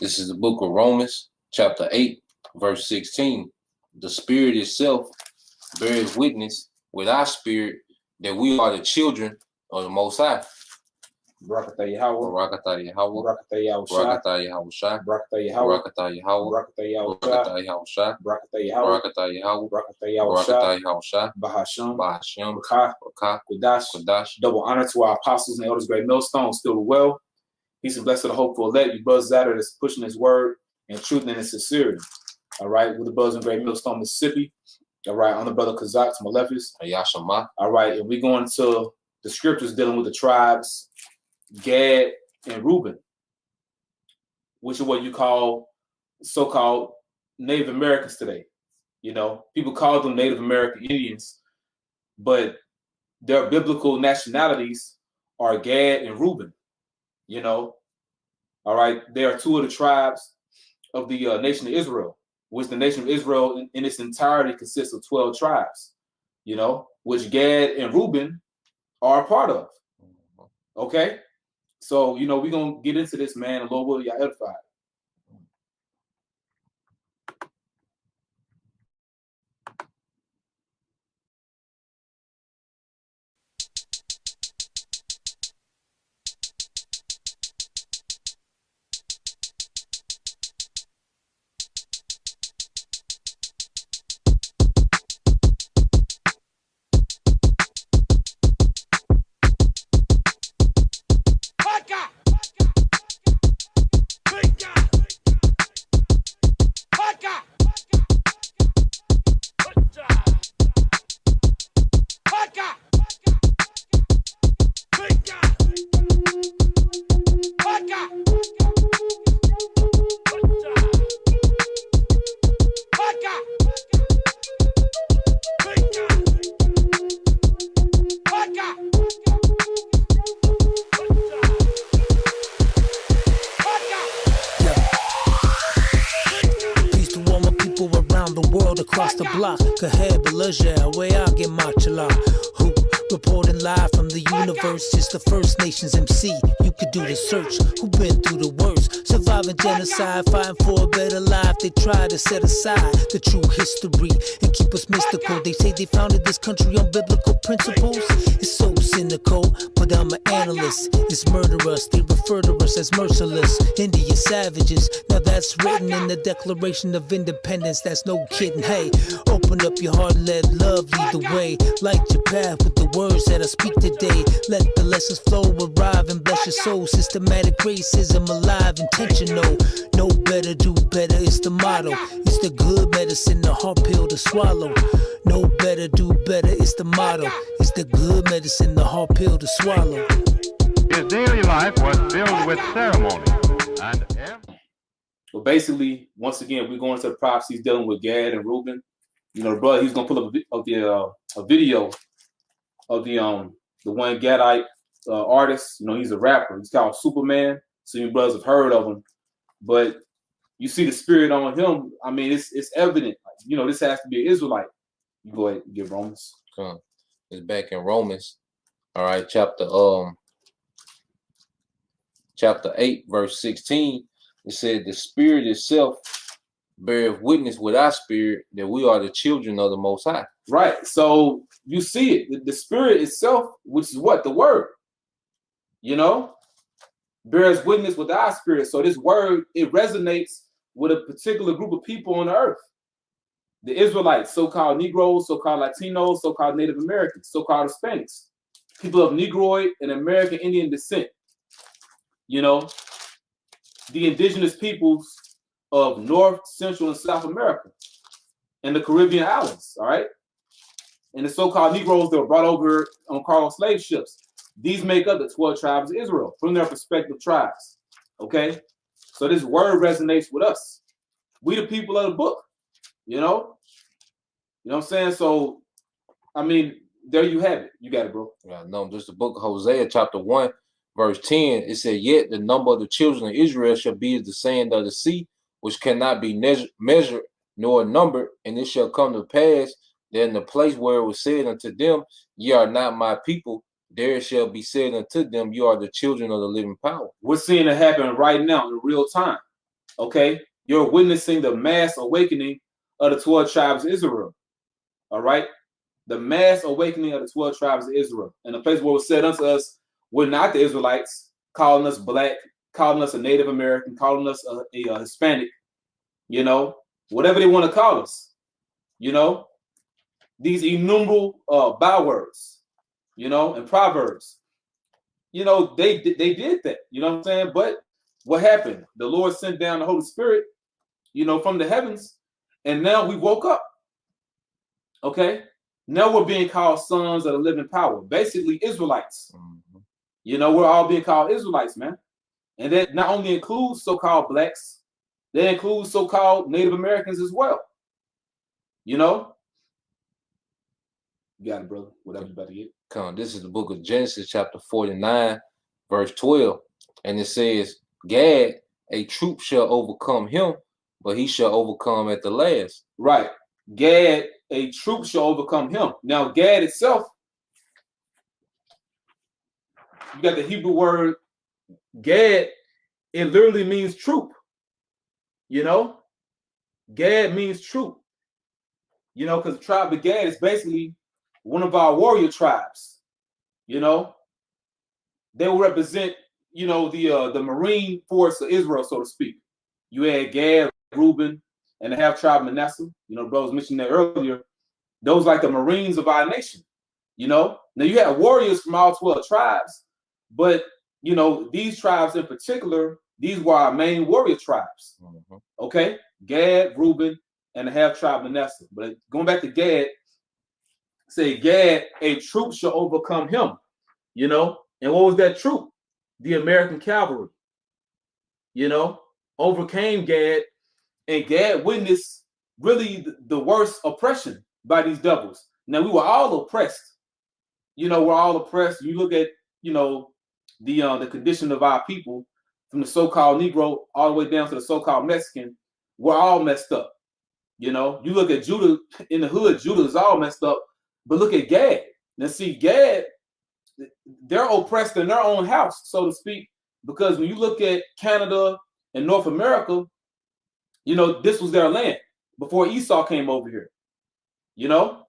This is the book of Romans, chapter 8, verse 16. The Spirit itself bears witness with our spirit that we are the children of the Most High. Barakatah Yahweh, Barakatah Yahweh, Barakatah Yahweh, Barakatah Yahweh, Barakatah Yahweh, Barakatah Yahweh, Barakatah Yahweh, Barakatah Yahweh, Barakatah Yahweh, Barakatah Yahweh, Barakatah Yahweh, Barakatah Yahweh, Bahasham, Bahasham, Rakah, Rakah, Kodash. Double honor to our apostles and elders, great millstone, still well. Peace and blessed to the hopeful elect, you brothers that are that's pushing his word and truth and his sincerity. All right, with the brothers in Great Millstone, Mississippi. All right, I'm the brother Kazak to my leftist. Ayashama. All right, and we're going to the scriptures dealing with the tribes, Gad and Reuben, which is what you call so-called Native Americans today. You know, people call them Native American Indians, but their biblical nationalities are Gad and Reuben. You know, all right, they are two of the tribes of the nation of Israel, which the nation of Israel in its entirety consists of 12 tribes, you know, which Gad and Reuben are a part of. Okay, so, you know, we're going to get into this, man, and Lord will y'all edified. Across the block, Kaheb, Balaja, where I get my chala. Who reporting live from the universe? Just the First Nations MC. You could do the search. Who been through the worst? Surviving genocide, fighting for a better life. They try to set aside the true history and keep us mystical. They say they founded this country on biblical principles. It's so cynical, but I'm an analyst. It's murderous. They refer to us as merciless. India savages. Now that's written in the Declaration of Independence. That's no kidding. Hey, open up your heart and let love lead the way. Light your path with the words that I speak today. Let the lessons flow, arrive and bless your soul. Systematic racism alive, intentional. Know better, do better, it's the motto. It's the good medicine, the hard pill to swallow. Know better, do better, it's the motto. It's the good medicine, the hard pill to swallow. His daily life was filled with ceremony. Well, basically, once again, we're going to the prophecies dealing with Gad and Reuben. You know, the brother, he's going to pull up a video of the one Gadite artist. You know, he's a rapper. He's called Superman. So you brothers have heard of him. But you see the spirit on him. I mean, it's evident. You know, this has to be an Israelite. You go ahead and get Romans. It's back in Romans. All right, chapter 8, verse 16. It said, the Spirit itself bears witness with our spirit that we are the children of the Most High. Right. So you see it. The Spirit itself, which is what? The Word. You know? Bears witness with our spirit. So this word, it resonates with a particular group of people on the earth. The Israelites, so-called Negroes, so-called Latinos, so-called Native Americans, so-called Hispanics. People of Negroid and American Indian descent. You know? The indigenous peoples of North, Central, and South America and the Caribbean islands, all right? And the so-called Negroes that were brought over on cargo slave ships. These make up the 12 tribes of Israel from their respective tribes, okay? So this word resonates with us. We the people of the book, you know? You know what I'm saying? So, I mean, there you have it. You got it, bro. Yeah, no, just the book of Hosea, chapter 1, verse 10. It said, yet the number of the children of Israel shall be as the sand of the sea, which cannot be measured nor numbered, and it shall come to pass Then the place where it was said unto them, ye are not my people, there shall be said unto them, you are the children of the living power. We're seeing it happen right now in real time. Okay? You're witnessing the mass awakening of the 12 tribes of Israel. All right? The mass awakening of the 12 tribes of Israel. And the place where it was said unto us, we're not the Israelites, calling us black, calling us a Native American, calling us a Hispanic, you know, whatever they want to call us, you know, these innumerable bywords, you know, and proverbs, you know, they did that, you know what I'm saying? But what happened? The Lord sent down the Holy Spirit, you know, from the heavens, and now we woke up. Okay? Now we're being called sons of the living power, basically Israelites. Mm-hmm. You know, we're all being called Israelites, man. And that not only includes so-called blacks, they include so-called Native Americans as well. You know? You got it, brother. Whatever you about to get. Come on, this is the book of Genesis, chapter 49, verse 12. And it says, Gad, a troop shall overcome him, but he shall overcome at the last. Right. Gad, a troop shall overcome him. Now, Gad itself, you got the Hebrew word Gad, it literally means troop. You know? Gad means troop. You know, because the tribe of Gad is basically one of our warrior tribes. You know? They will represent, you know, the Marine force of Israel, so to speak. You had Gad, Reuben, and the half-tribe Manasseh. You know, brothers mentioned that earlier. Those like the Marines of our nation. You know? Now, you have warriors from all 12 tribes, but, you know, these tribes in particular, these were our main warrior tribes. Mm-hmm. Okay? Gad, Reuben, and the half-tribe Manasseh. But going back to Gad, say, Gad, a troop shall overcome him. You know? And what was that troop? The American cavalry. You know? Overcame Gad, and Gad witnessed really the worst oppression by these devils. Now, we were all oppressed. You know, we're all oppressed. You look at, you know, the condition of our people, from the so-called Negro all the way down to the so-called Mexican, we're all messed up. You know, you look at Judah in the hood, Judah is all messed up. But look at Gad. Now, see, Gad, they're oppressed in their own house, so to speak, because when you look at Canada and North America, you know, this was their land before Esau came over here. You know,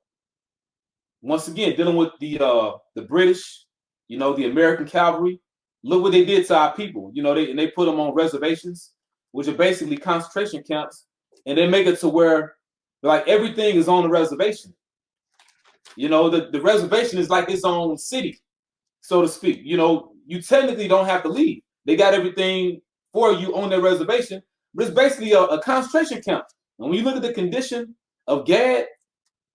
once again, dealing with the British, you know, the American cavalry. Look what they did to our people. You know, they put them on reservations, which are basically concentration camps, and they make it to where like everything is on the reservation. You know, the reservation is like its own city, so to speak. You know, you technically don't have to leave. They got everything for you on their reservation, but it's basically a concentration camp. And when you look at the condition of Gad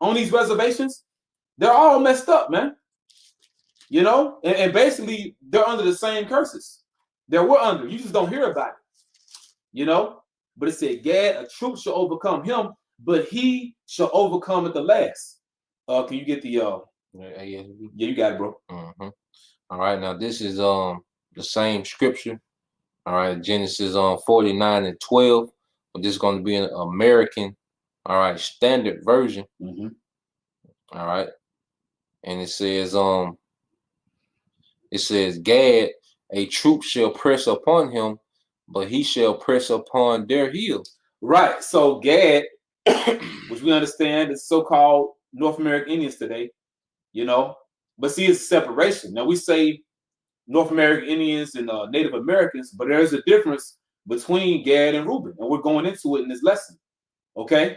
on these reservations, they're all messed up, man. You know, and basically they're under the same curses that we're under. You just don't hear about it. You know, but it said, Gad, a troop shall overcome him, but he shall overcome at the last. Can you get the yeah, you got it, bro. Mm-hmm. All right, now this is the same scripture. All right, Genesis 49 and 12, but this is going to be an American, all right, standard version. Mm-hmm. All right, and it says Gad, a troop shall press upon him, but he shall press upon their heels. Right. So Gad, which we understand is so-called North American Indians today, you know, but see, it's separation. Now we say North American Indians and Native Americans, but there's a difference between Gad and Reuben, and we're going into it in this lesson. Okay.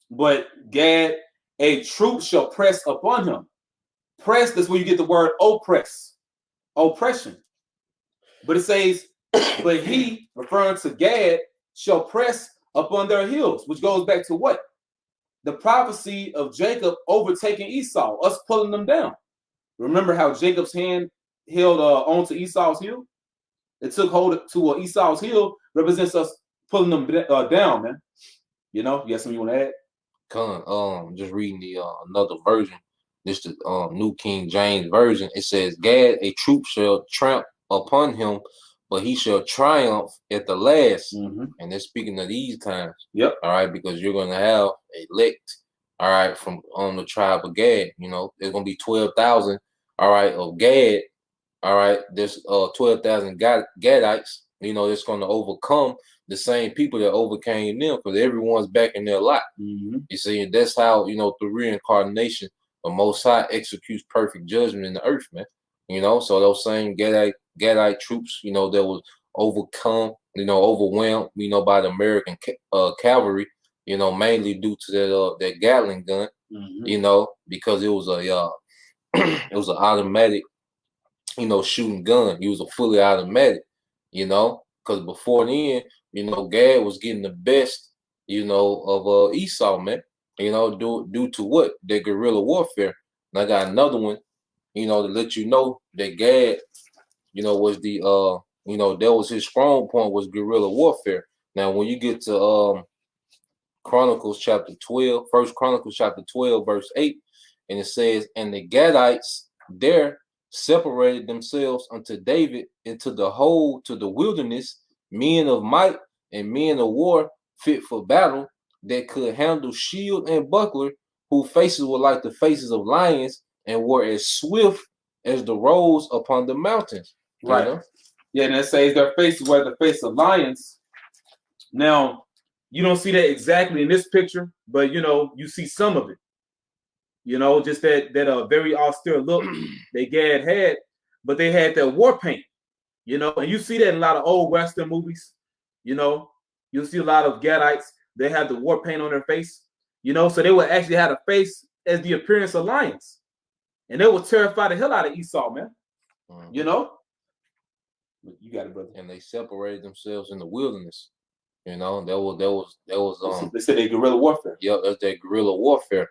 But Gad, a troop shall press upon him. Press, that's where you get the word oppress, oppression. But it says, but he, referring to Gad, shall press upon their heels, which goes back to what? The prophecy of Jacob overtaking Esau, us pulling them down. Remember how Jacob's hand held onto Esau's heel? It took hold to Esau's heel, represents us pulling them down, man. You know, you got something you want to add? Just reading the another version. This the New King James Version. It says, Gad, a troop shall tramp upon him, but he shall triumph at the last. Mm-hmm. And they're speaking of these times. Yep. All right, because you're going to have elect all right, from the tribe of Gad. You know, there's gonna be 12,000, all right, of Gad. All right, there's 12,000 Gadites. You know, it's gonna overcome the same people that overcame them, because everyone's back in their lot. Mm-hmm. You see, and that's how, you know, through reincarnation, the Most High executes perfect judgment in the earth, man. You know, so those same Gadite troops, you know, that was overcome, you know, overwhelmed, you know, by the American cavalry, you know, mainly due to that Gatling gun, Mm-hmm. you know, because it was a it was an automatic, you know, shooting gun. He was a fully automatic, you know, because before then, you know, Gad was getting the best, you know, of Esau, man. You know, due to what? Their guerrilla warfare. And I got another one, you know, to let you know that Gad, you know, was the you know, that was his strong point, was guerrilla warfare. Now, when you get to Chronicles chapter 12, First Chronicles chapter 12, verse 8, and it says, and the Gadites there separated themselves unto David into the whole to the wilderness, men of might and men of war fit for battle, that could handle shield and buckler, whose faces were like the faces of lions, and were as swift as the roes upon the mountains. Right. You know? Yeah, and it says their faces were the face of lions. Now, you don't see that exactly in this picture, but you know, you see some of it. You know, just that very austere look they Gad had, but they had that war paint. You know, and you see that in a lot of old Western movies. You know, you'll see a lot of Gadites, they have the war paint on their face. You know, so they would actually have a face as the appearance of lions. And they would terrify the hell out of Esau, man. Mm-hmm. You know? You got it, brother. And they separated themselves in the wilderness. You know, that was they said they guerrilla warfare. Yep, that's that guerrilla warfare.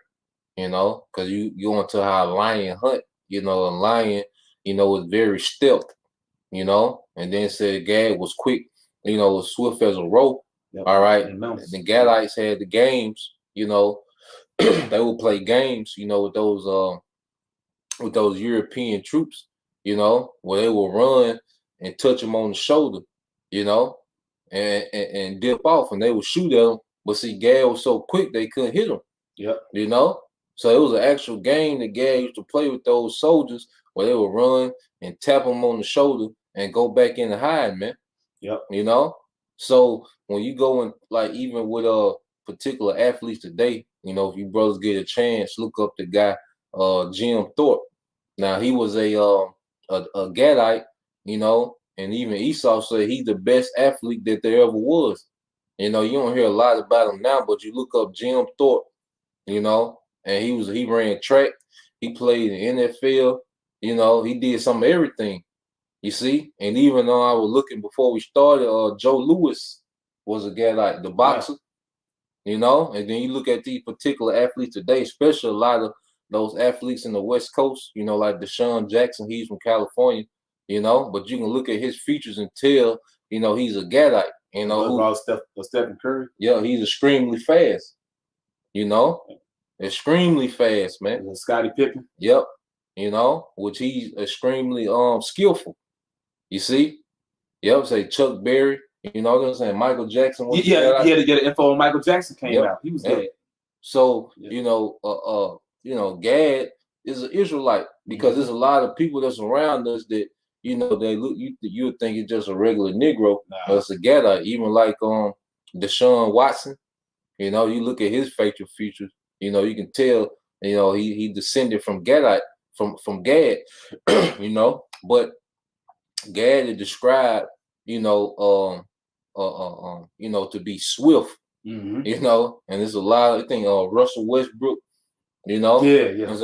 You know, because you want to how a lion hunt. You know, a lion, you know, was very stealth. You know, and then said Gad was quick. You know, was swift as a rope. Yep. All right, and the Gadites had the games. You know, they would play games. You know, with those European troops. You know, where they would run and touch them on the shoulder. You know, and dip off, and they would shoot at them. But see, Gad was so quick they couldn't hit him. Yep. You know, so it was an actual game that Gad used to play with those soldiers, where they would run and tap them on the shoulder and go back in and hide, man. Yep. You know, so when you go in, like even with particular athletes today, you know, if you brothers get a chance, look up the guy Jim Thorpe. Now he was a Gadite, you know. And even Esau said he's the best athlete that there ever was. You know, you don't hear a lot about him now, but you look up Jim Thorpe, you know, and he ran track, he played in the NFL, you know, he did some of everything, you see. And even though I was looking before we started, Joe Louis was a guy like the boxer, you know. And then you look at these particular athletes today, especially a lot of those athletes in the West Coast, you know, like Deshaun Jackson, he's from California. You know, but you can look at his features and tell, you know, he's a Gadite. You know, Stephen Curry. Yeah, he's extremely fast. You know, extremely fast, man. Scottie Pippen. Yep. You know, which he's extremely skillful. You see, yep. Say Chuck Berry. You know what I'm saying? Michael Jackson. He had to get an info on Michael Jackson came out. He was dead. So you know, Gad is an Israelite, because there's a lot of people that's around us that, you know, they look, you would think it's just a regular Negro, but it's a Gadite. Even like Deshaun Watson, you know, you look at his facial features, you know, you can tell, you know, he descended from Gadite, from Gad, you know. But Gad is described, you know, you know, to be swift, you know, and there's a lot of, I think Russell Westbrook, you know, he was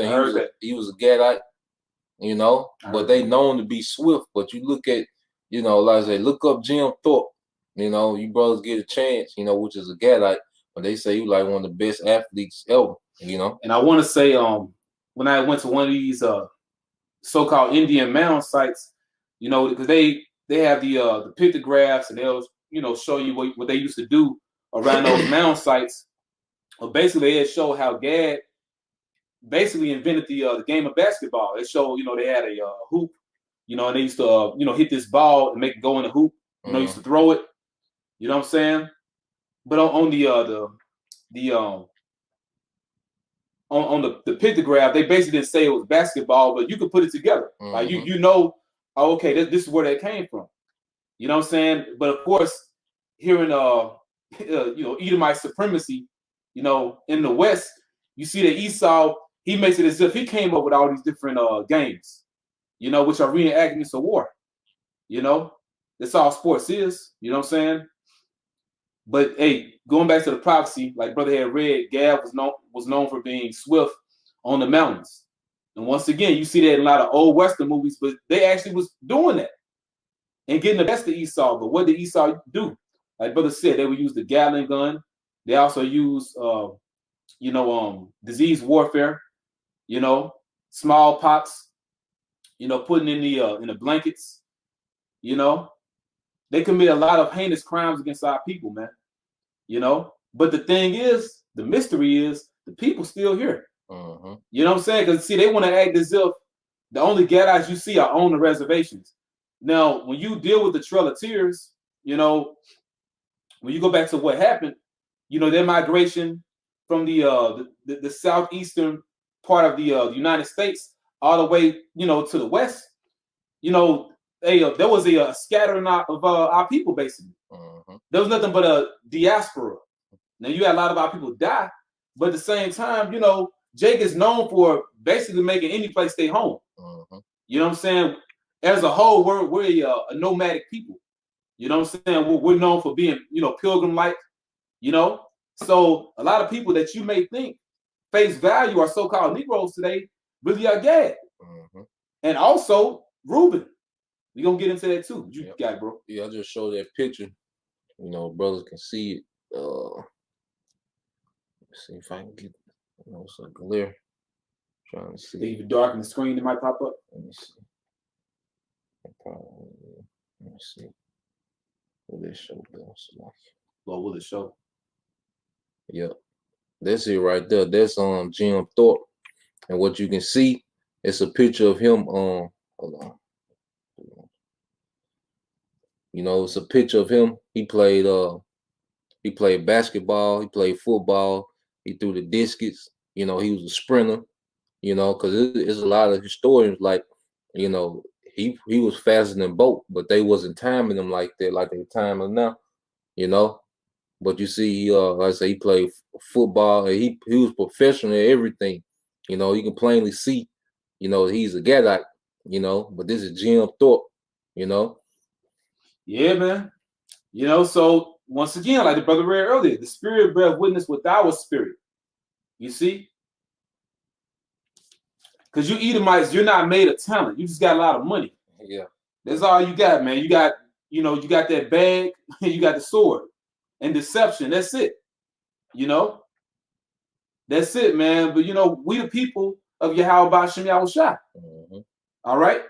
a Gadite. You know, but they known to be swift. But you look at, you know, like I say, look up Jim Thorpe. You know, you brothers get a chance, you know, which is a Gadite, but they say you like one of the best athletes ever, you know. And I want to say, when I went to one of these so-called Indian mound sites, you know, because they have the pictographs, and they'll, you know, show you what they used to do around those mound sites. But basically, they show how Gad basically invented the game of basketball. They show, you know, they had a hoop, you know, and they used to, you know, hit this ball and make it go in the hoop. You know, used to throw it. You know what I'm saying? But on the on the pictograph, they basically didn't say it was basketball, but you could put it together. Like you know, oh, okay, this is where that came from. You know what I'm saying? But of course, here in you know, Edomite supremacy, you know, in the West, you see that Esau, he makes it as if he came up with all these different games, you know, which are reenactments of war. You know, that's all sports is. You know what I'm saying? But hey, going back to the prophecy, like brother had read, Gad was known for being swift on the mountains. And once again, you see that in a lot of old Western movies, but they actually was doing that and getting the best of Esau. But what did Esau do? Like brother said, they would use the Gatling gun. They also use, you know, disease warfare. You know, smallpox. You know, putting in the blankets. You know, they commit a lot of heinous crimes against our people, man. You know, but the thing is, the mystery is the people still here. You know what I'm saying? Because see, they want to act as if the only Gadites you see are on the reservations. Now, when you deal with the Trail of Tears, you know, when you go back to what happened, you know, their migration from the southeastern part of the United States all the way, you know, to the west, you know, there was a scattering of our people, basically. There was nothing but a diaspora. Now, you had a lot of our people die, but at the same time, you know, Jake is known for basically making any place stay home. You know what I'm saying? As a whole, we're a nomadic people. You know what I'm saying? We're known for being, you know, pilgrim-like, you know? So a lot of people that you may think face value are so-called Negroes today really are Gad. And also Reuben. We're going to get into that too. You got it, bro. Yeah, I just showed that picture. You know, brothers can see it. Let's see if I can get, you know, some glare. Trying to see. If you darken the screen, it might pop up. Let me see. Let me see. Will it show those? Well, will it show? Yep. That's it right there. That's Jim Thorpe. And what you can see, it's a picture of him. Hold on. You know, it's a picture of him. He played basketball, he played football, he threw the discus, you know, he was a sprinter, you know, because there's a lot of historians like, you know, he was faster than Bolt, but they wasn't timing him like that, like they time him now, you know. But you see, like I say, he played football, and he was professional at everything. You know, you can plainly see, you know, he's a Gadite, you know, but this is Jim Thorpe, you know. Yeah, man. You know, so once again, like the brother read earlier, the spirit bear witness with our spirit. You see? Because you Edomites, you're not made of talent. You just got a lot of money. Yeah. That's all you got, man. You got, you know, you got that bag, you got the sword and deception. That's it. You know? That's it, man. But, you know, we the people of Yahweh Shem Yahushua. All right?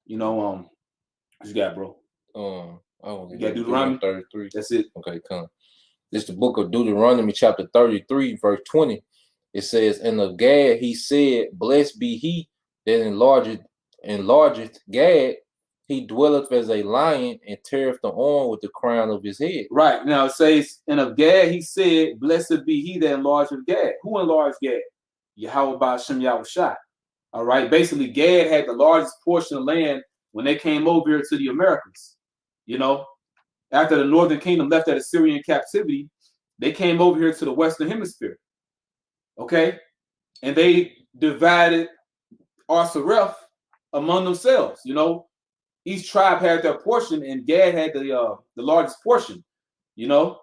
You know, what you got, bro? You got Deuteronomy 33. That's it. Okay, come. This is the book of Deuteronomy, chapter 33, verse 20. It says, "And of Gad he said, Blessed be he that enlargeth Gad. He dwelleth as a lion and teareth the arm with the crown of his head." Right. Now it says, "And of Gad he said, Blessed be he that enlargeth Gad." Who enlarged Gad? Yahweh Shem Yahushua. All right. Basically, Gad had the largest portion of land when they came over here to the Americas. You know, after the Northern Kingdom left at Assyrian captivity, they came over here to the Western Hemisphere. Okay, and they divided Arsareth among themselves. You know, each tribe had their portion, and Gad had the largest portion. You know,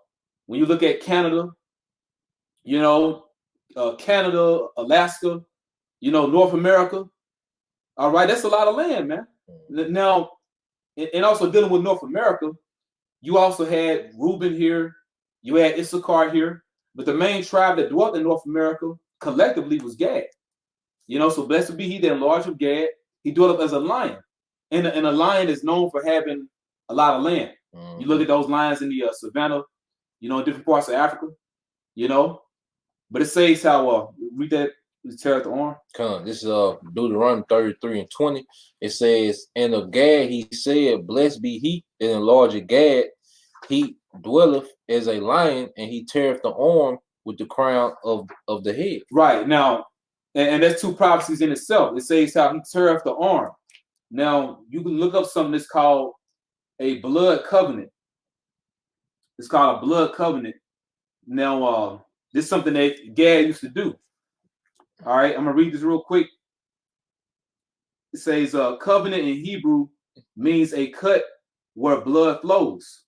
when you look at Canada, you know, Canada, Alaska, you know, North America. All right, that's a lot of land, man. Now, and also dealing with North America, you also had Reuben here, you had Issachar here, but the main tribe that dwelt in North America collectively was Gad. You know, so blessed be he that enlarged of Gad. He dwelt as a lion, and a lion is known for having a lot of land. You look at those lions in the savannah, you know, in different parts of Africa, you know. But it says how read that. Tear the arm. Come. This is Deuteronomy 33 and 20. It says, "And of Gad he said, Blessed be he that enlargeth Gad. He dwelleth as a lion, and he teareth the arm with the crown of the head. Right. Now, and that's two prophecies in itself. It says how he teareth the arm. Now, you can look up something that's called a blood covenant. It's called a blood covenant. Now, this is something that Gad used to do. All right, I'm going to read this real quick. It says covenant in Hebrew means a cut where blood flows.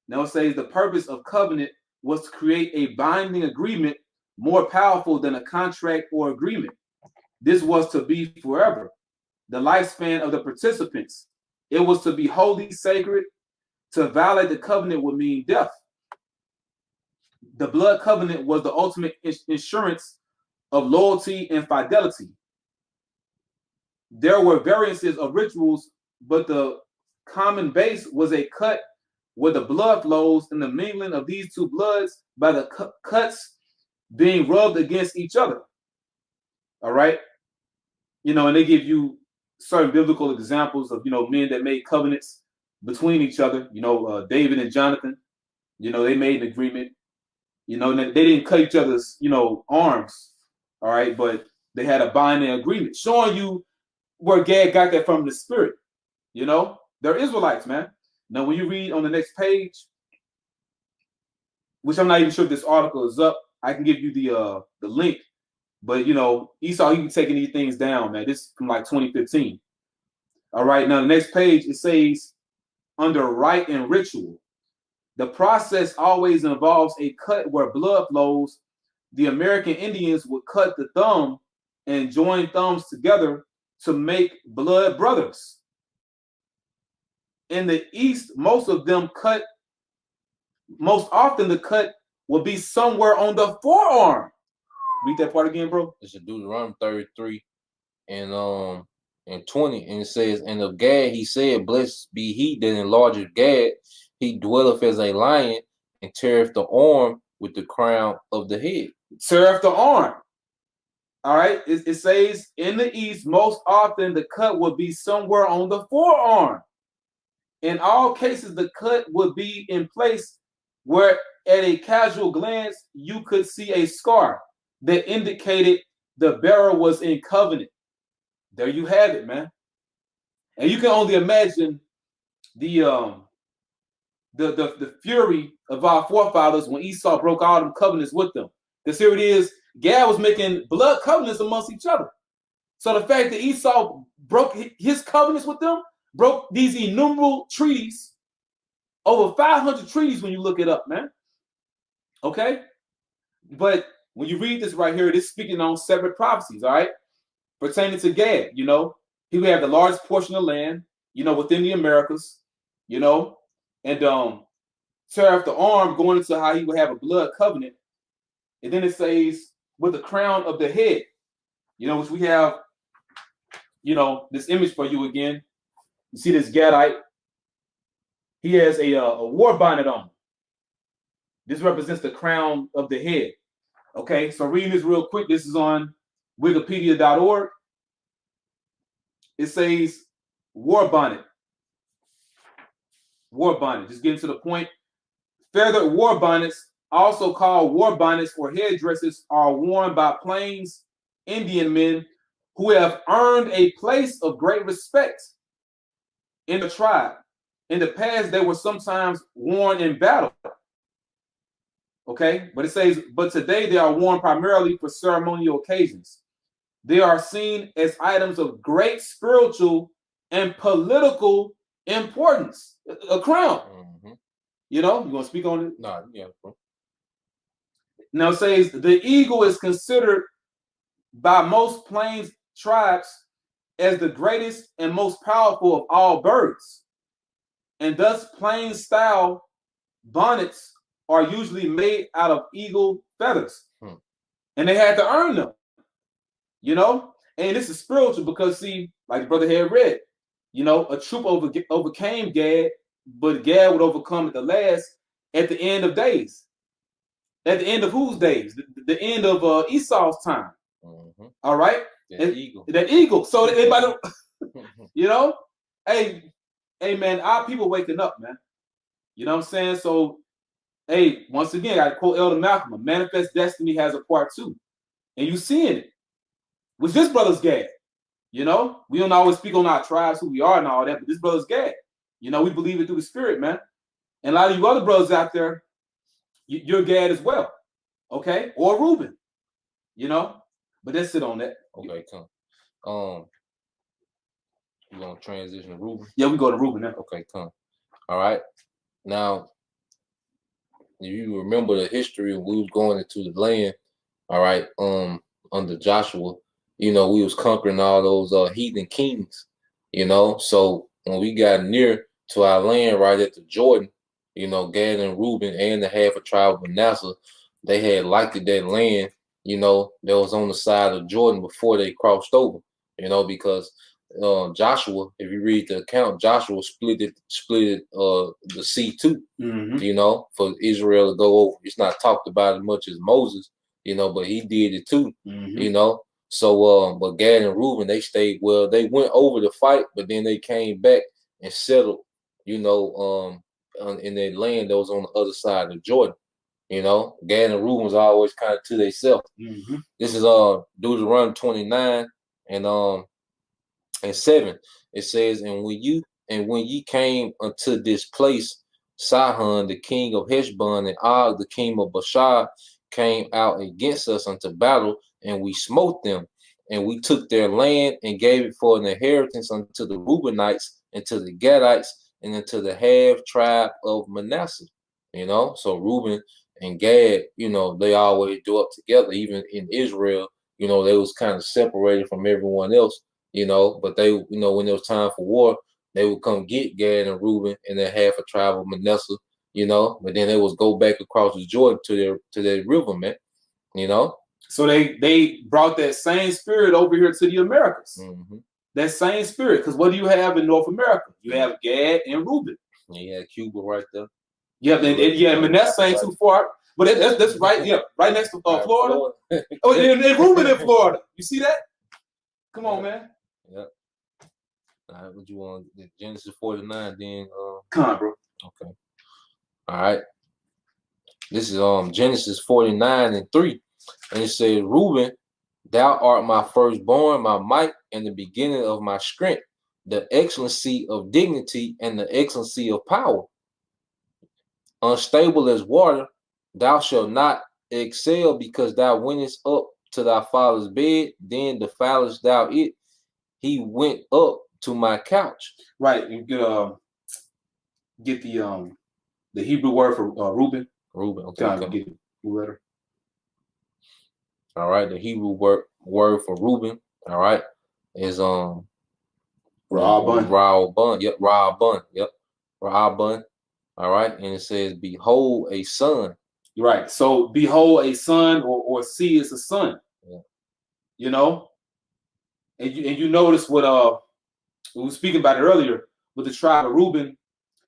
Now it says the purpose of covenant was to create a binding agreement more powerful than a contract or agreement. This was to be forever. The lifespan of the participants. It was to be wholly sacred. To violate the covenant would mean death. The blood covenant was the ultimate insurance of loyalty and fidelity. There were variances of rituals, but the common base was a cut where the blood flows and the mingling of these two bloods by the cuts being rubbed against each other. All right. You know, and they give you certain biblical examples of, you know, men that made covenants between each other. You know, David and Jonathan, you know, they made an agreement. You know, they didn't cut each other's, you know, arms. All right. But they had a binding agreement showing you where Gad got that from the spirit. You know, they're Israelites, man. Now, when you read on the next page, which I'm not even sure if this article is up, I can give you the link. But, you know, Esau, he was taking these things down, man. This is from like 2015. All right. Now, the next page, it says under rite and ritual. The process always involves a cut where blood flows. The American Indians would cut the thumb and join thumbs together to make blood brothers. In the East, most often the cut will be somewhere on the forearm. Read that part again, bro. It's in Deuteronomy 33 and 20, and it says, and of Gad he said, blessed be he that enlargeth Gad, he dwelleth as a lion, and teareth the arm with the crown of the head. Teareth the arm. All right. It says in the East, most often the cut will be somewhere on the forearm. In all cases, the cut would be in place where at a casual glance, you could see a scar that indicated the bearer was in covenant. There you have it, man. And you can only imagine the fury of our forefathers when Esau broke all them covenants with them. Because here it is, Gad was making blood covenants amongst each other. So the fact that Esau broke his covenants with them, broke these innumerable treaties, over 500 treaties when you look it up, man. Okay? But when you read this right here, it is speaking on separate prophecies, all right? Pertaining to Gad, you know, he would have the largest portion of land, you know, within the Americas, you know, and tear off the arm going into how he would have a blood covenant. And then it says, with the crown of the head, you know, which we have, you know, this image for you again. You see this Gadite. He has a war bonnet on. This represents the crown of the head. Okay, so reading this real quick. This is on wikipedia.org. It says war bonnet. War bonnet. Just getting to the point. Feathered war bonnets, also called war bonnets or headdresses, are worn by Plains Indian men who have earned a place of great respect in the tribe. In the past, they were sometimes worn in battle. Okay, but it says, but today they are worn primarily for ceremonial occasions. They are seen as items of great spiritual and political importance. A crown. Mm-hmm. You know, you want to speak on it? No, yeah. Now it says the eagle is considered by most Plains tribes as the greatest and most powerful of all birds. And thus Plains style bonnets are usually made out of eagle feathers. And they had to earn them. You know? And this is spiritual because, see, like the brother had read, you know, a troop overcame Gad, but Gad would overcome at the last at the end of days. At the end of whose days? The end of Esau's time. Mm-hmm. All right? That eagle. That eagle. So everybody, you know, hey, man, our people waking up, man. You know what I'm saying? So Hey, once again, I quote Elder Malcolm, a manifest destiny has a part 2. And you seeing it. With this brother's Gad. You know, we don't always speak on our tribes, who we are and all that, but this brother's Gad. You know, we believe it through the spirit, man. And a lot of you other brothers out there, you're Gad as well. Okay? Or Reuben. You know? But let's sit on that. Okay, come. You gonna transition to Reuben? Yeah, we go to Reuben now. Okay, come. All right. Now, if you remember the history when we was going into the land, all right, under Joshua, you know, we was conquering all those heathen kings, you know. So when we got near to our land right at the Jordan, you know, Gad and Reuben and the half a tribe of Manasseh, they had liked that land, you know, that was on the side of Jordan before they crossed over, you know, because Joshua, if you read the account, Joshua split the sea too, you know, for Israel to go over. It's not talked about as much as Moses, you know, but he did it too, you know. So, but Gad and Reuben, they stayed. Well, they went over the fight, but then they came back and settled, you know, in their land that was on the other side of Jordan. You know, Gad and Reuben was always kind of to themselves. This is Deuteronomy 29 and 7. It says, and when ye came unto this place, Sihon the king of Heshbon and Og the king of Bashan came out against us unto battle, and we smote them, and we took their land and gave it for an inheritance unto the Reubenites and to the Gadites and unto the half tribe of Manasseh. You know, so Reuben and Gad, you know, they always do up together. Even in Israel, you know, they was kind of separated from everyone else, you know, but they, you know, when it was time for war, they would come get Gad and Reuben and then half a tribe of Manasseh, you know, but then they was go back across the Jordan to their river, man, you know. So they brought that same spirit over here to the Americas. That same spirit, because what do you have in North America? You have Gad and Reuben. You had Cuba right there. Yeah, and Manasseh ain't too far, but that's right. Yeah, right next to Florida. Oh, and Reuben in Florida. You see that? Come on, man. Yep. All right, what you want? Genesis 49, then. Come on, bro. Okay. All right. This is Genesis 49 and 3, and it says, Reuben, thou art my firstborn, my might, and the beginning of my strength, the excellency of dignity and the excellency of power. Unstable as water, thou shalt not excel, because thou wentest up to thy father's bed, then defilest thou it. He went up to my couch. Right. You get the Hebrew word for Reuben. Reuben. Okay. Get it. Letter. All right. The Hebrew word for Reuben. All right. Is Ra'abun. Yep. Ra'abun. Yep. Ra'abun. All right. And it says, behold a son. Right. So behold a son, or see is a son. Yeah. You know. And you notice what we were speaking about it earlier with the tribe of Reuben.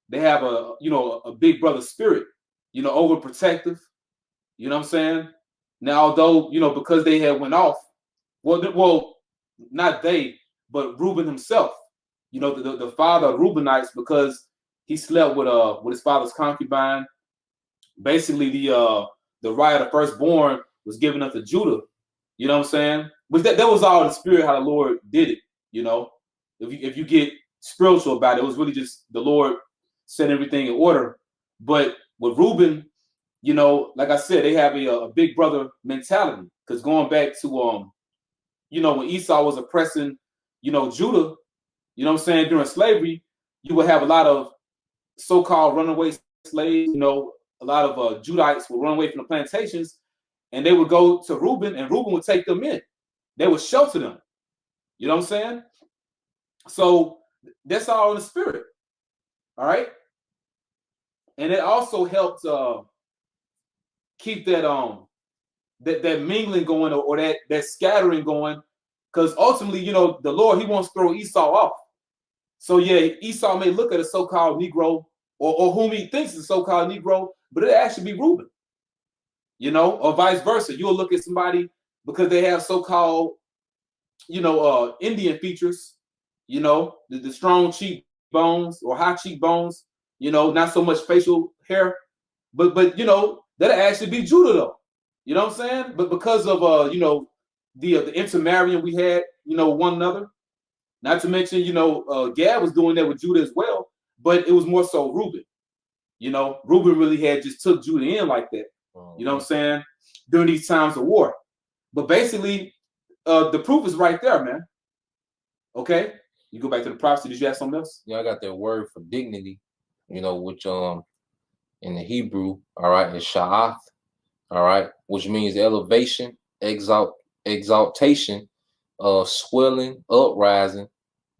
They have a big brother spirit, you know, overprotective. You know what I'm saying? Now, although, you know, because they had went off, well, not they, but Reuben himself, you know, the father of Reubenites, because he slept with his father's concubine. Basically, the right of the firstborn was given up to Judah. You know what I'm saying? But that was all the spirit, how the Lord did it. You know, if you get spiritual about it, it was really just the Lord set everything in order. But with Reuben, you know, like I said, they have a big brother mentality. Because going back to you know, when Esau was oppressing, you know, Judah, you know what I'm saying, during slavery, you would have a lot of so-called runaway slaves. You know, a lot of Judites would run away from the plantations, and they would go to Reuben, and Reuben would take them in. They would shelter them. You know what I'm saying? So that's all in the spirit. All right. And it also helped keep that that mingling going, or that scattering going, because ultimately, you know, the Lord, he wants to throw Esau off. So yeah, Esau may look at a so-called Negro, or whom he thinks is a so-called Negro, but it actually be Reuben. You know, or vice versa. You'll look at somebody because they have so-called, you know, Indian features, you know, the strong cheekbones or high cheekbones, you know, not so much facial hair, But you know, that'll actually be Judah though. You know what I'm saying? But because of you know, the intermarrying we had, you know, one another. Not to mention, you know, Gad was doing that with Judah as well, but it was more so Reuben. You know, Reuben really had just took Judah in like that. You know what I'm saying? During these times of war. But basically, the proof is right there, man. Okay? You go back to the prophecy. Did you have something else? Yeah, I got that word for dignity, you know, which in the Hebrew, all right, is sha'ath, all right, which means elevation, exaltation, swelling, uprising,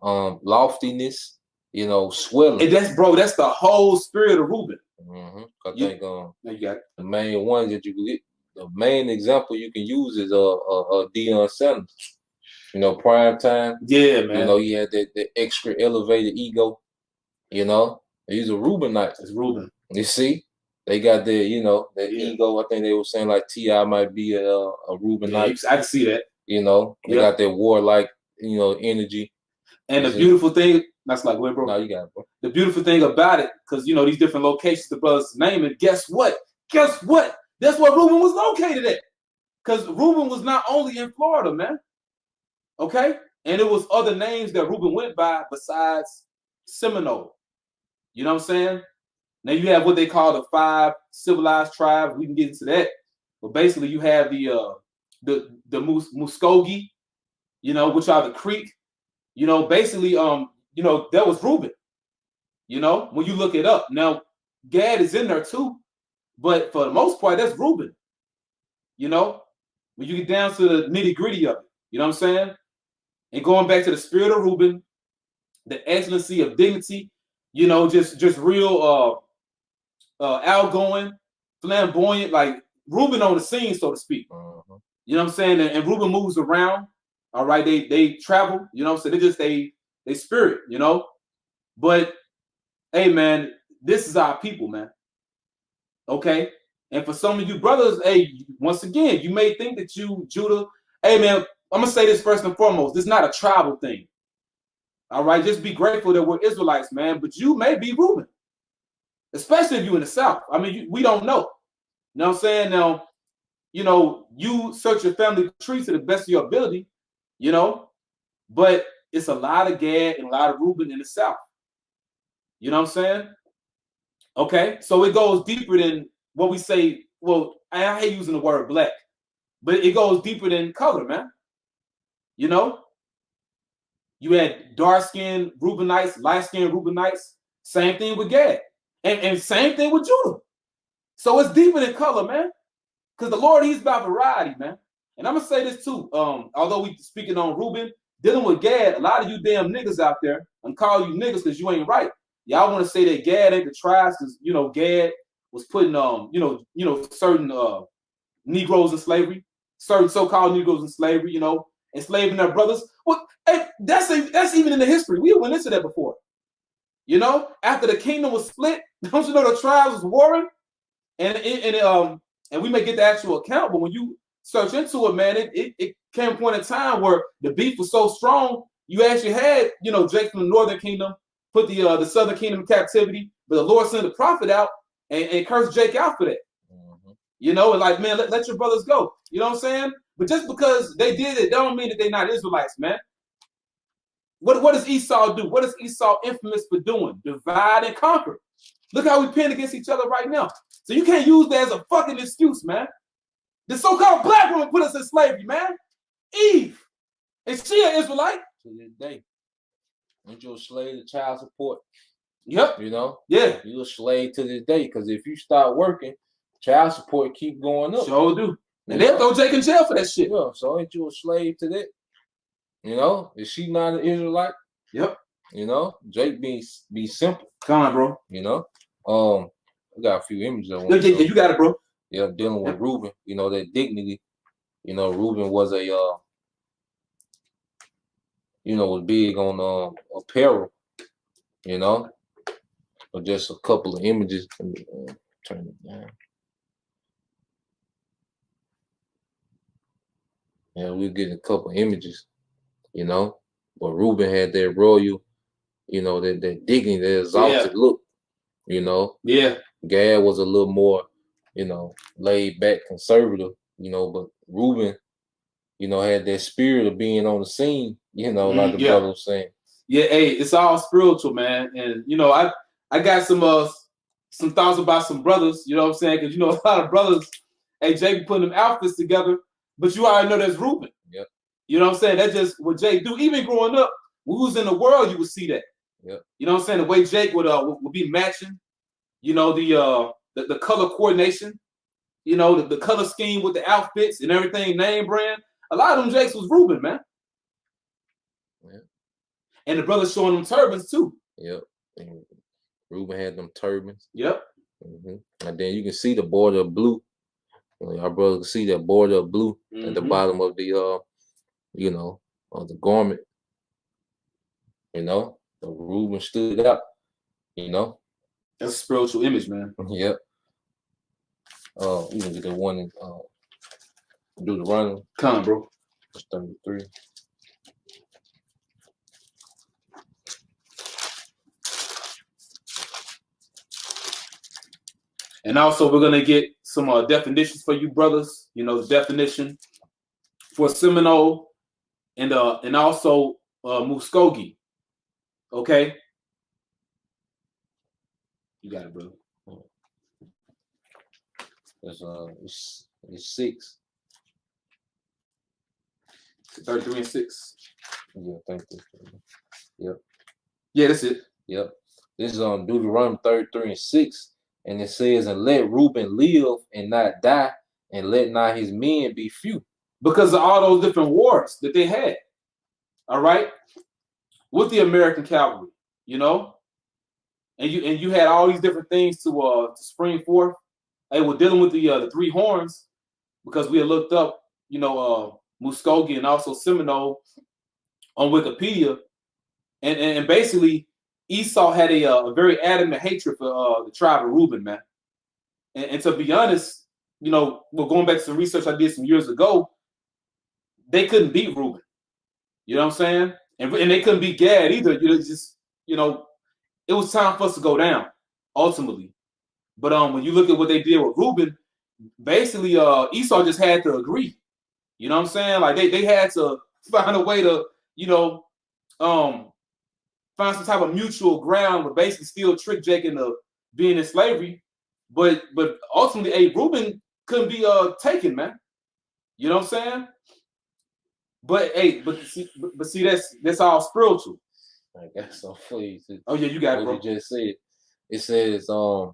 loftiness, you know, swelling. And that's the whole spirit of Reuben. I think you got it. the main ones that you can get, the main example you can use is Deion Sanders. You know, prime time. Yeah, man. You know, he had that extra elevated ego. You know, he's a Reubenite. It's Reuben. You see, they got their, you know, that ego. I think they were saying like T.I. might be a Reubenite. Yeah, I can see that. You know, they got their warlike, you know, energy. And the beautiful thing, that's like, wait, bro. No, you got it, bro. The beautiful thing about it, because you know these different locations the brothers naming. Guess what? Guess what? That's where Reuben was located at. Because Reuben was not only in Florida, man. Okay, and it was other names that Reuben went by besides Seminole. You know what I'm saying? Now you have what they call the 5 civilized tribes. We can get into that, but basically you have the Muskogee, you know, which are the Creek. You know, basically, you know, that was Reuben. You know, when you look it up. Now, Gad is in there too, but for the most part, that's Reuben. You know, when you get down to the nitty-gritty of it, you know what I'm saying? And going back to the spirit of Reuben, the excellency of dignity, you know, just real outgoing, flamboyant, like Reuben on the scene, so to speak. You know what I'm saying? And Reuben moves around. All right, they travel, you know what I'm saying? They just they spirit, you know. But hey, man, this is our people, man. Okay. And for some of you brothers, hey, once again, you may think that you, Judah, hey, man, I'm gonna say this first and foremost. This is not a tribal thing. All right, just be grateful that we're Israelites, man. But you may be Reuben, especially if you're in the South. I mean, we don't know. You know what I'm saying? Now, you know, you search your family tree to the best of your ability, you know, but it's a lot of Gad and a lot of Reuben in the South. You know what I'm saying? Okay, so it goes deeper than what we say. Well, I hate using the word black, but it goes deeper than color, man. You know, you had dark-skinned Reubenites, light-skinned Reubenites. Same thing with Gad, and same thing with Judah. So it's deeper than color, man. Because the Lord, He's about variety, man. And I'm gonna say this too. Although we speaking on Reuben, dealing with Gad, a lot of you damn niggas out there, I'm calling you niggas because you ain't right. Y'all want to say that Gad ain't the tribes because you know Gad was putting you know certain Negroes in slavery, certain so-called Negroes in slavery, you know, enslaving their brothers. Well, hey, that's even in the history. We went into that before. You know, after the kingdom was split, don't you know the tribes was warring? And we may get the actual account, but when you search into it, man, it came a point in time where the beef was so strong, you actually had, you know, Jake from the northern kingdom put the southern kingdom in captivity, but the Lord sent the prophet out and cursed Jake out for that. You know, and like, man, let your brothers go. You know what I'm saying? But just because they did it, don't mean that they're not Israelites, man. What does Esau do? What is Esau infamous for doing? Divide and conquer. Look how we pin against each other right now. So you can't use that as a fucking excuse, man. The so-called black woman put us in slavery, man. Eve. And she an Israelite. To this day. Ain't you a slave to child support? Yep. You know? Yeah. You a slave to this day. Because if you start working, child support keep going up. Sure do. And they'll throw Jake in jail for that shit. Yeah, so ain't you a slave to that? You know? Is she not an Israelite? Yep. You know? Jake be simple. Come on, bro. You know? I got a few images I want to show. You got it, bro. Yeah, dealing with Reuben, you know, that dignity. You know, Reuben was a you know, was big on apparel, you know. But just a couple of images. Let me turn it down. Yeah, we're getting a couple of images, you know. But Reuben had that royal, you know, that dignity, that exalted look, you know. Yeah. Gad was a little more, you know, laid back, conservative, you know, but Reuben, you know, had that spirit of being on the scene, you know, like the brother was saying. Yeah, hey, it's all spiritual, man. And you know, I got some thoughts about some brothers, you know what I'm saying? Because you know, a lot of brothers, hey, Jay be putting them outfits together, but you already know that's Reuben. Yep. You know what I'm saying? That's just what Jay do. Even growing up, when we was in the world, you would see that. Yep. You know what I'm saying? The way Jake would be matching, you know, the color coordination, you know, the color scheme with the outfits and everything, name brand. A lot of them Jakes was Reuben, man. Yeah. And the brothers showing them turbans too. Yep. And Reuben had them turbans. Yep. And then you can see the border of blue. Our brother can see that border of blue at the bottom of the you know, of the garment. You know, the Reuben stood out, you know. That's a spiritual image, man. Yep. You can get the one and do the running. Come on, bro. It's 33. And also, we're gonna get some definitions for you brothers. You know, the definition for Seminole and also Muskogee. Okay, you got it, brother. It's 6. 33 and 6. Yeah, thank you. Yep. Yeah, that's it. Yep. This is on Deuteronomy 33 and 6. And it says, and let Reuben live and not die, and let not his men be few. Because of all those different wars that they had. All right. With the American cavalry, you know, and you had all these different things to spring forth. Hey, we're dealing with the 3 horns because we had looked up, you know, Muskogee and also Seminole on Wikipedia, and basically Esau had a very adamant hatred for the tribe of Reuben, man. And to be honest, you know, we're going back to some research I did some years ago. They couldn't beat Reuben. You know what I'm saying? And they couldn't beat Gad either. You know, just, you know, it was time for us to go down ultimately. But when you look at what they did with Reuben, basically Esau just had to agree. You know what I'm saying? Like they had to find a way to, you know, find some type of mutual ground, but basically still trick Jake into being in slavery. But ultimately, Reuben couldn't be taken, man. You know what I'm saying? But see, that's all spiritual. I got some for you. Oh yeah, you got it, bro. You just said. It says on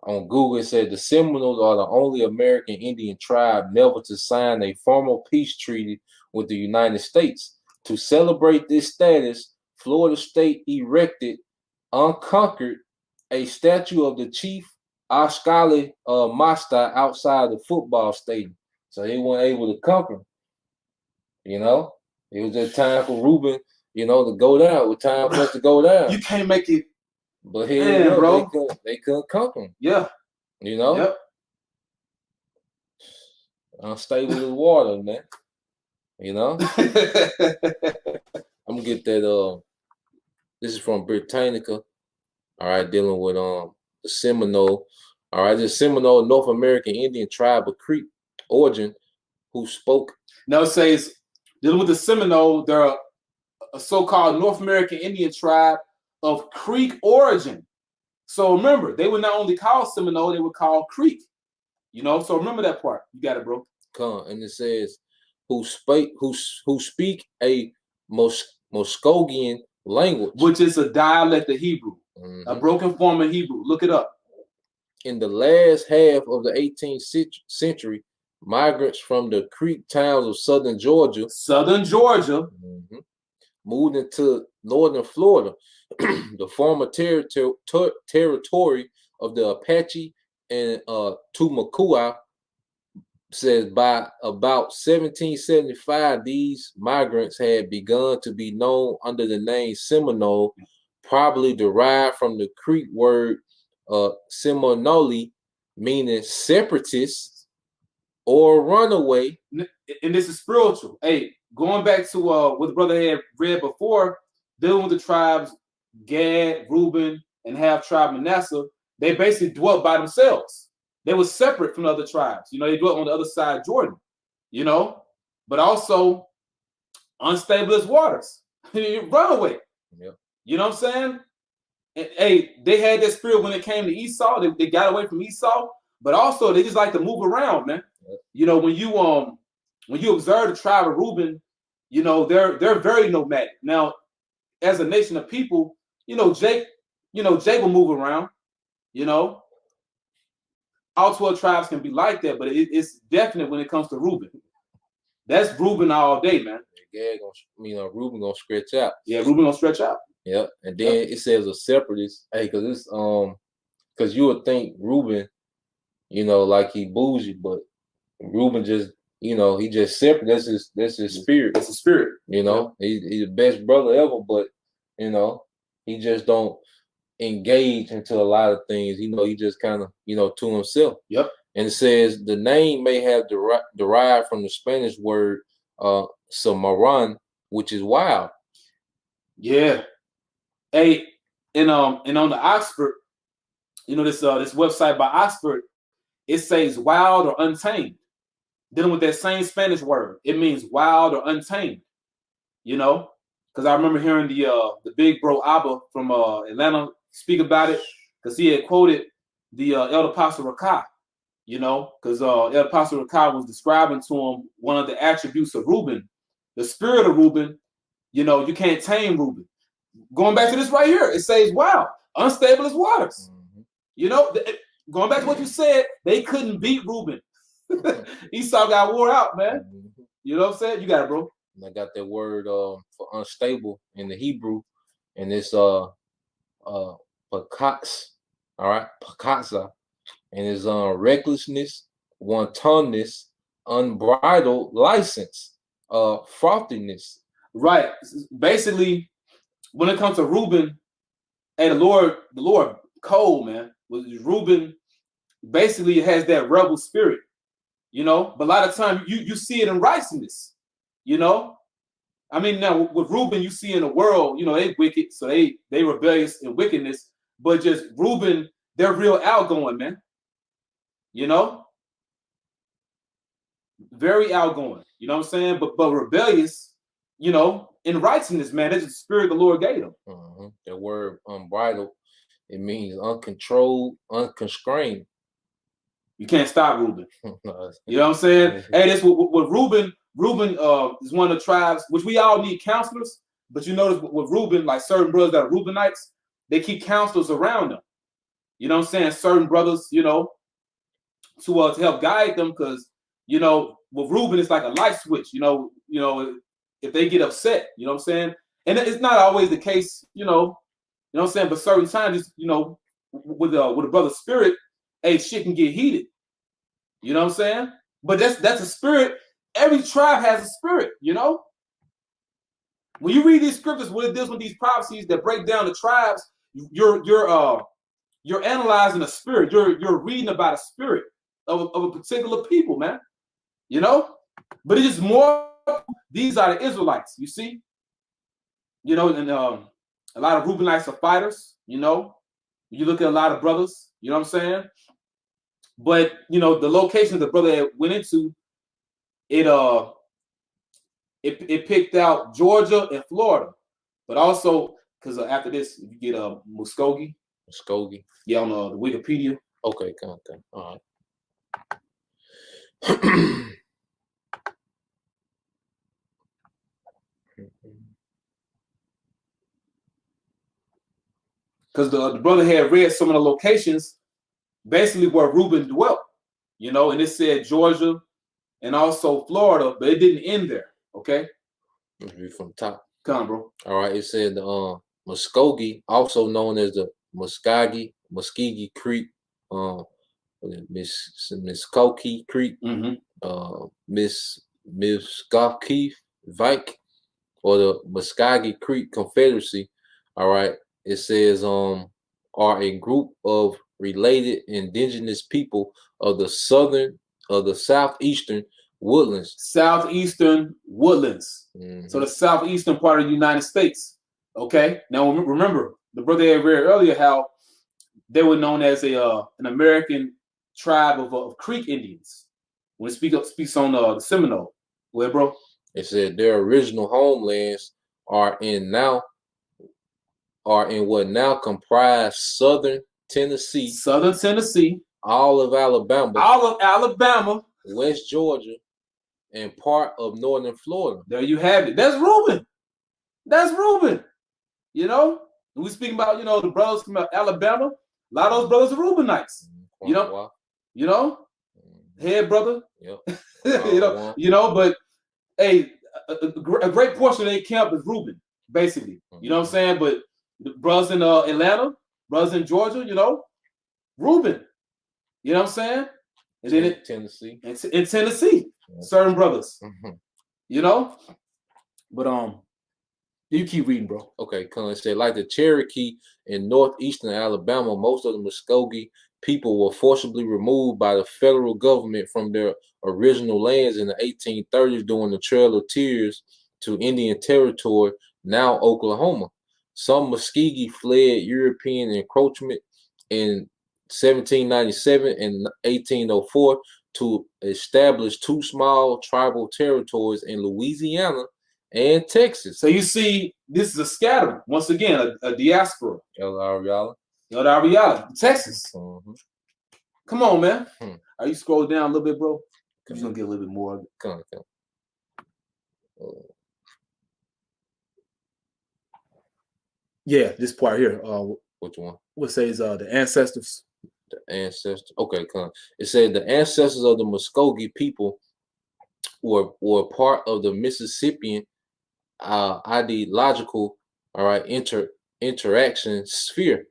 Google, it said the Seminoles are the only American Indian tribe never to sign a formal peace treaty with the United States. To celebrate this status, Florida State erected, unconquered, a statue of the chief Ashkali Masta outside the football stadium. So they weren't able to conquer him. You know, it was just time for Reuben, you know, to go down. It was time for us to go down. You can't make it. But here, man, bro, they couldn't conquer him. Yeah. You know? Yep. Unstable as water, man. You know? I'm gonna get that. This is from Britannica. All right, dealing with the Seminole. All right, the Seminole North American Indian tribe of Creek origin, who spoke. Now it says dealing with the Seminole, they're a so-called North American Indian tribe of Creek origin. So remember, they were not only called Seminole, they were called Creek. You know, so remember that part. You got it, bro. And it says, who speak a Muskogean language, which is a dialect of Hebrew, a broken form of Hebrew. Look it up. In the last half of the 18th century, migrants from the Creek towns of southern Georgia, moved into northern Florida, the former territory of the Apache and Tumakua. Says by about 1775, these migrants had begun to be known under the name Seminole, probably derived from the Creek word Seminole, meaning separatists or runaway. And this is spiritual. Hey, going back to what the brother had read before, dealing with the tribes Gad, Reuben, and half tribe Manasseh, they basically dwelt by themselves. They were separate from the other tribes. You know, they dwelt on the other side of Jordan, you know, but also unstable as waters. Run away. Yep. You know what I'm saying? And, hey, they had that spirit when it came to Esau. They got away from Esau, but also they just like to move around, man. Yep. You know, when you observe the tribe of Reuben, you know, they're very nomadic. Now, as a nation of people, Jake will move around, all 12 tribes can be like that, but it's definite when it comes to Reuben. That's Reuben all day, man. Yeah, Reuben gonna stretch out. Yeah, Reuben gonna stretch out. Yep. And then it says a separatist. Hey, because you would think Reuben, like he bougie, but Reuben just, he just separate. That's his spirit. That's his spirit. He's the best brother ever, but he just don't engage into a lot of things. He just kind of, to himself. Yep. And it says the name may have derived from the Spanish word Samaran, which is wild. Yeah. Hey, and on the Oxford, this website by Oxford, it says wild or untamed. Dealing with that same Spanish word, it means wild or untamed. Because I remember hearing the big bro Abba from Atlanta speak about it, because he had quoted the Elder Apostle Rakah, because Elder Apostle Rakah was describing to him one of the attributes of Reuben, the spirit of Reuben. You can't tame Reuben. Going back to this right here, it says, wow, unstable as waters. Mm-hmm. Going back to what you said, they couldn't beat Reuben. Esau got wore out, man. Mm-hmm. You know what I'm saying? You got it, bro. And I got that word for unstable in the Hebrew, and it's pakats, all right, pakatza, and it's recklessness, wantonness, unbridled license, frothiness. Right. Basically, when it comes to Reuben, hey, the Lord cold, man. Reuben basically has that rebel spirit, but a lot of times you see it in righteousness, I mean, now with Reuben, you see in the world, they wicked, so they rebellious in wickedness, but just Reuben, they're real outgoing, man. Very outgoing, you know what I'm saying? But rebellious, in righteousness, man. That's the spirit the Lord gave them. Mm-hmm. The word unbridled, it means uncontrolled, unconstrained. You can't stop Reuben. You know what I'm saying? Hey, that's what Reuben. Reuben is one of the tribes, which we all need counselors. But you notice with Reuben, like certain brothers that are Reubenites, they keep counselors around them. You know what I'm saying? Certain brothers, to help guide them, because with Reuben, it's like a light switch. If they get upset, you know what I'm saying? And it's not always the case, you know what I'm saying? But certain times, with a brother's spirit, hey, shit can get heated. You know what I'm saying? But that's a spirit. Every tribe has a spirit, When you read these scriptures, what it deals with these prophecies that break down the tribes, you're analyzing a spirit. You're reading about a spirit of a particular people, man. But it's just more. These are the Israelites, you see. And a lot of Reubenites are fighters. You look at a lot of brothers. You know what I'm saying? But the location the brother went into, it picked out Georgia and Florida, but also because after this you get Muskogee. Yeah, on the Wikipedia. Okay, all right. Because the brother had read some of the locations, basically where Reuben dwelt, and it said Georgia and also Florida, but it didn't end there. Okay. Let's read from the top. Come on, bro. All right. It said Muskogee, also known as the Muskogee Creek, Muskogee Creek, Muskogee Vike, or the Muskogee Creek Confederacy. All right. It says are a group of related indigenous people of the southeastern woodlands. Southeastern woodlands. Mm-hmm. So the southeastern part of the United States. Okay. Now remember, the brother had read earlier how they were known as an American tribe of Creek Indians. When it speaks on the Seminole. Well, bro. It said their original homelands are in what now comprise southern Tennessee, all of Alabama, West Georgia, and part of northern Florida. There you have it. That's Reuben. You know, we speaking about, you know, the brothers from Alabama. A lot of those brothers are Reubenites. You know, head brother. Yep. you know, but hey, a great portion of their camp is Reuben, basically. You know what I'm saying? But the brothers in Atlanta, brothers in Georgia, you know, Reuben. You know what I'm saying? And then Tennessee. In Tennessee, certain brothers. You know? But you keep reading, bro. Okay, Con said, like the Cherokee in northeastern Alabama, most of the Muskogee people were forcibly removed by the federal government from their original lands in the 1830s during the Trail of Tears to Indian Territory, now Oklahoma. Some Muskogee fled European encroachment in 1797 and 1804 to establish two small tribal territories in Louisiana and Texas. So you see, this is a scattering. Once again, a diaspora. El Ariala, Texas. Come on, man. Are you scroll down a little bit, bro? You're gonna get a little bit more of it. Come on. Yeah, this part here. Which one? What says the ancestors? The ancestors. Okay, come on. It said the ancestors of the Muskogee people were part of the Mississippian ideological, interaction sphere,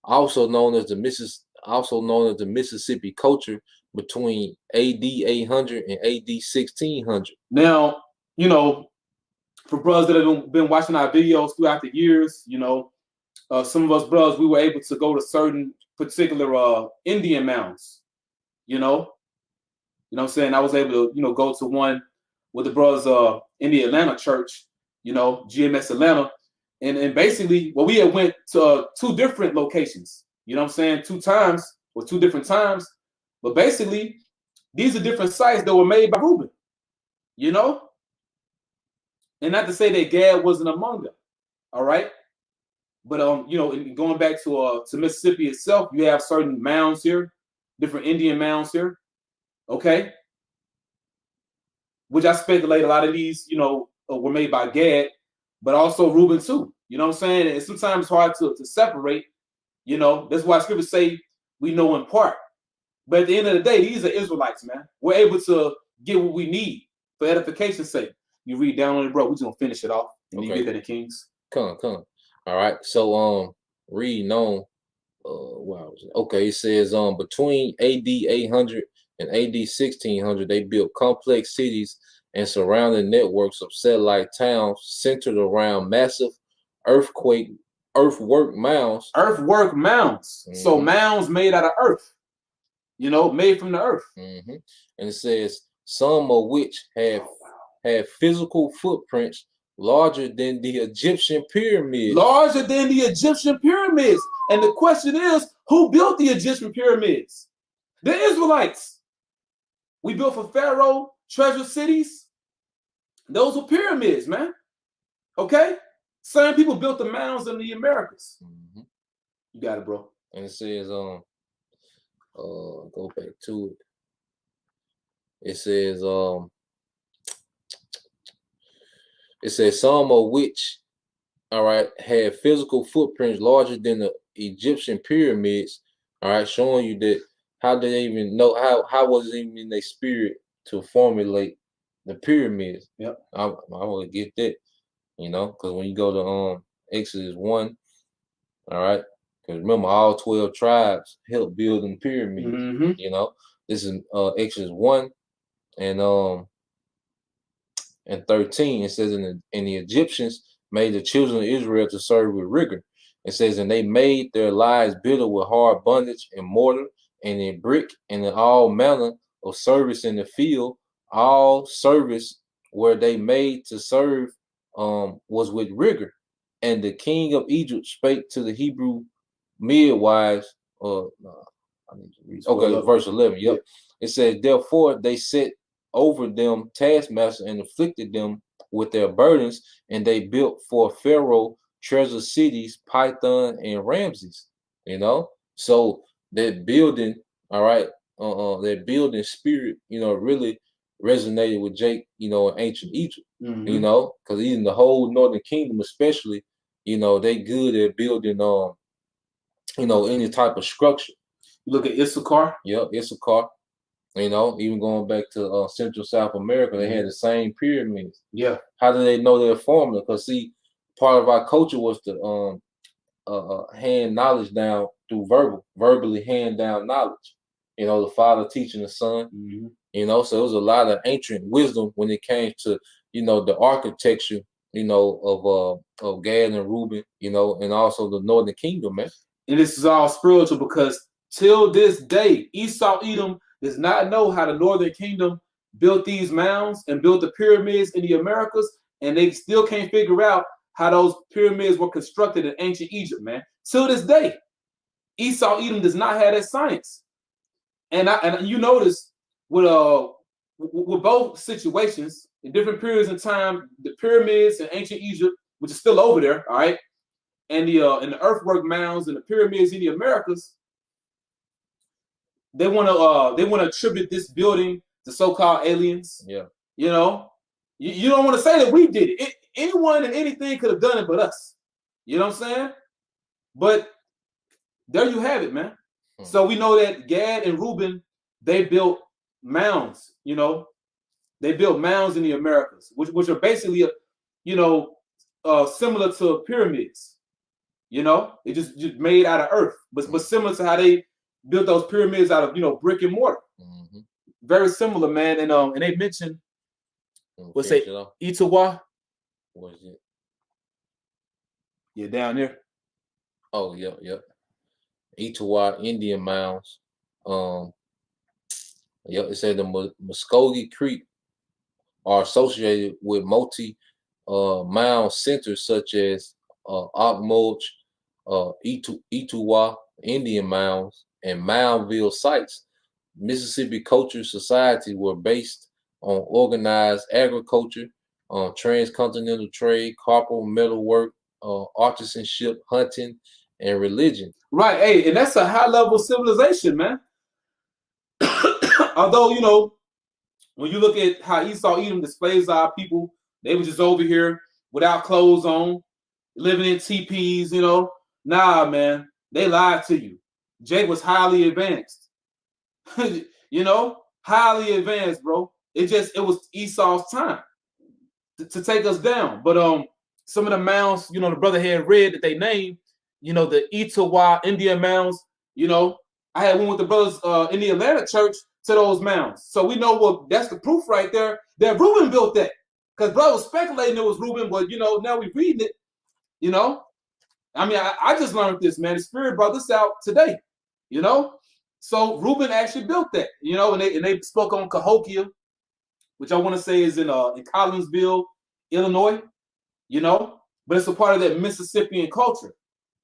also known as the Mississippi culture between AD 800 and AD 1600. Now, you know, for brothers that have been watching our videos throughout the years, you know, some of us brothers, we were able to go to certain particular Indian mounds, you know what I'm saying? I was able to, you know, go to one with the brothers in the Atlanta church, you know, GMS Atlanta. And basically, well, we had went to two different locations, you know what I'm saying? 2 times or 2 different times. But basically, these are different sites that were made by Reuben, you know? And not to say that Gad wasn't among them, all right? But, you know, going back to Mississippi itself, you have certain mounds here, different Indian mounds here, okay? Which I speculate a lot of these, you know, were made by Gad, but also Reuben too. You know what I'm saying? And sometimes it's hard to separate, you know. That's why scriptures say we know in part. But at the end of the day, these are Israelites, man. We're able to get what we need for edification's sake. You read down on it, bro. We're just going to finish it off. And you get that in Kings. Come. All right. So, reading on, wow. Okay, it says, between AD 800 and AD 1600, they built complex cities and surrounding networks of satellite towns centered around massive earthwork mounds. So mounds made out of earth, you know, made from the earth. And it says some of which have physical footprints larger than the Egyptian pyramids. And the question is, who built the Egyptian pyramids? The Israelites. We built for Pharaoh treasure cities. Those were pyramids, man. Okay? Same people built the mounds in the Americas. You got it, bro. And it says, go back to it. It says some of which, had physical footprints larger than the Egyptian pyramids. Showing you that how did they even know, how was it even in their spirit to formulate the pyramids? Yep. I want to get that, you know, because when you go to Exodus 1, because remember all 12 tribes helped build the pyramids. You know, this is Exodus 1 and 13. It says, and the Egyptians made the children of Israel to serve with rigor. It says, and they made their lives bitter with hard bondage and mortar and in brick and in all manner of service in the field. All service where they made to serve was with rigor. And the king of Egypt spake to the Hebrew midwives No, I need to read. Okay, verse 11. Yep. It says, therefore they set over them taskmasters and afflicted them with their burdens, and they built for Pharaoh treasure cities, Python and Ramses. You know, so that building, all right, that building spirit, you know, really resonated with Jake, you know, in ancient Egypt. You know, because even the whole Northern Kingdom, especially, you know, they good at building, you know, any type of structure. You look at Issachar. Yep, Issachar. You know, even going back to Central South America, they had the same pyramids. Yeah. How do they know their formula? Because see, part of our culture was to hand knowledge down through verbally hand down knowledge. You know, the father teaching the son. You know, so it was a lot of ancient wisdom when it came to, you know, the architecture, you know, of Gad and Reuben, you know, and also the Northern Kingdom, man. And this is all spiritual because till this day, Esau Edom does not know how the Northern Kingdom built these mounds and built the pyramids in the Americas, and they still can't figure out how those pyramids were constructed in ancient Egypt, man. Till this day, Esau Edom does not have that science. And you notice with both situations in different periods of time, the pyramids in ancient Egypt, which is still over there, all right, and the earthwork mounds and the pyramids in the Americas, they want to attribute this building to so-called aliens. Yeah. You know, you don't want to say that we did it. Anyone and anything could have done it but us. You know what I'm saying? But there you have it, man. So we know that Gad and Reuben, they built mounds, you know. They built mounds in the Americas, which are basically, you know, similar to pyramids. You know, it just made out of earth, but similar to how they built those pyramids out of, you know, brick and mortar. Very similar, man. And they mentioned, what's it, Itawa? What is it? Yeah, down there. Oh, yep. Itawa Indian mounds. Yep, it said the Muskogee Creek are associated with mound centers such as Okmulch, Itawa Indian mounds, and Moundville sites. Mississippi Culture Society were based on organized agriculture, transcontinental trade, copper, metalwork, artisanship, hunting, and religion. Right, hey, and that's a high-level civilization, man. Although, you know, when you look at how Esau Edom displays our people, they were just over here without clothes on, living in teepees, you know. Nah, man, they lied to you. Jake was highly advanced. You know, highly advanced, bro. It was Esau's time to take us down. But some of the mounds, you know, the brother had read that they named, you know, the Itawa Indian mounds. You know, I had one with the brothers in the Atlanta church to those mounds. So we know what that's the proof right there that Reuben built that. Because brother was speculating it was Reuben, but you know, now we reading it, you know. I mean, I just learned this, man. The Spirit brought this out today, you know. So Reuben actually built that, you know, and they spoke on Cahokia, which I want to say is in Collinsville, Illinois, you know, but it's a part of that Mississippian culture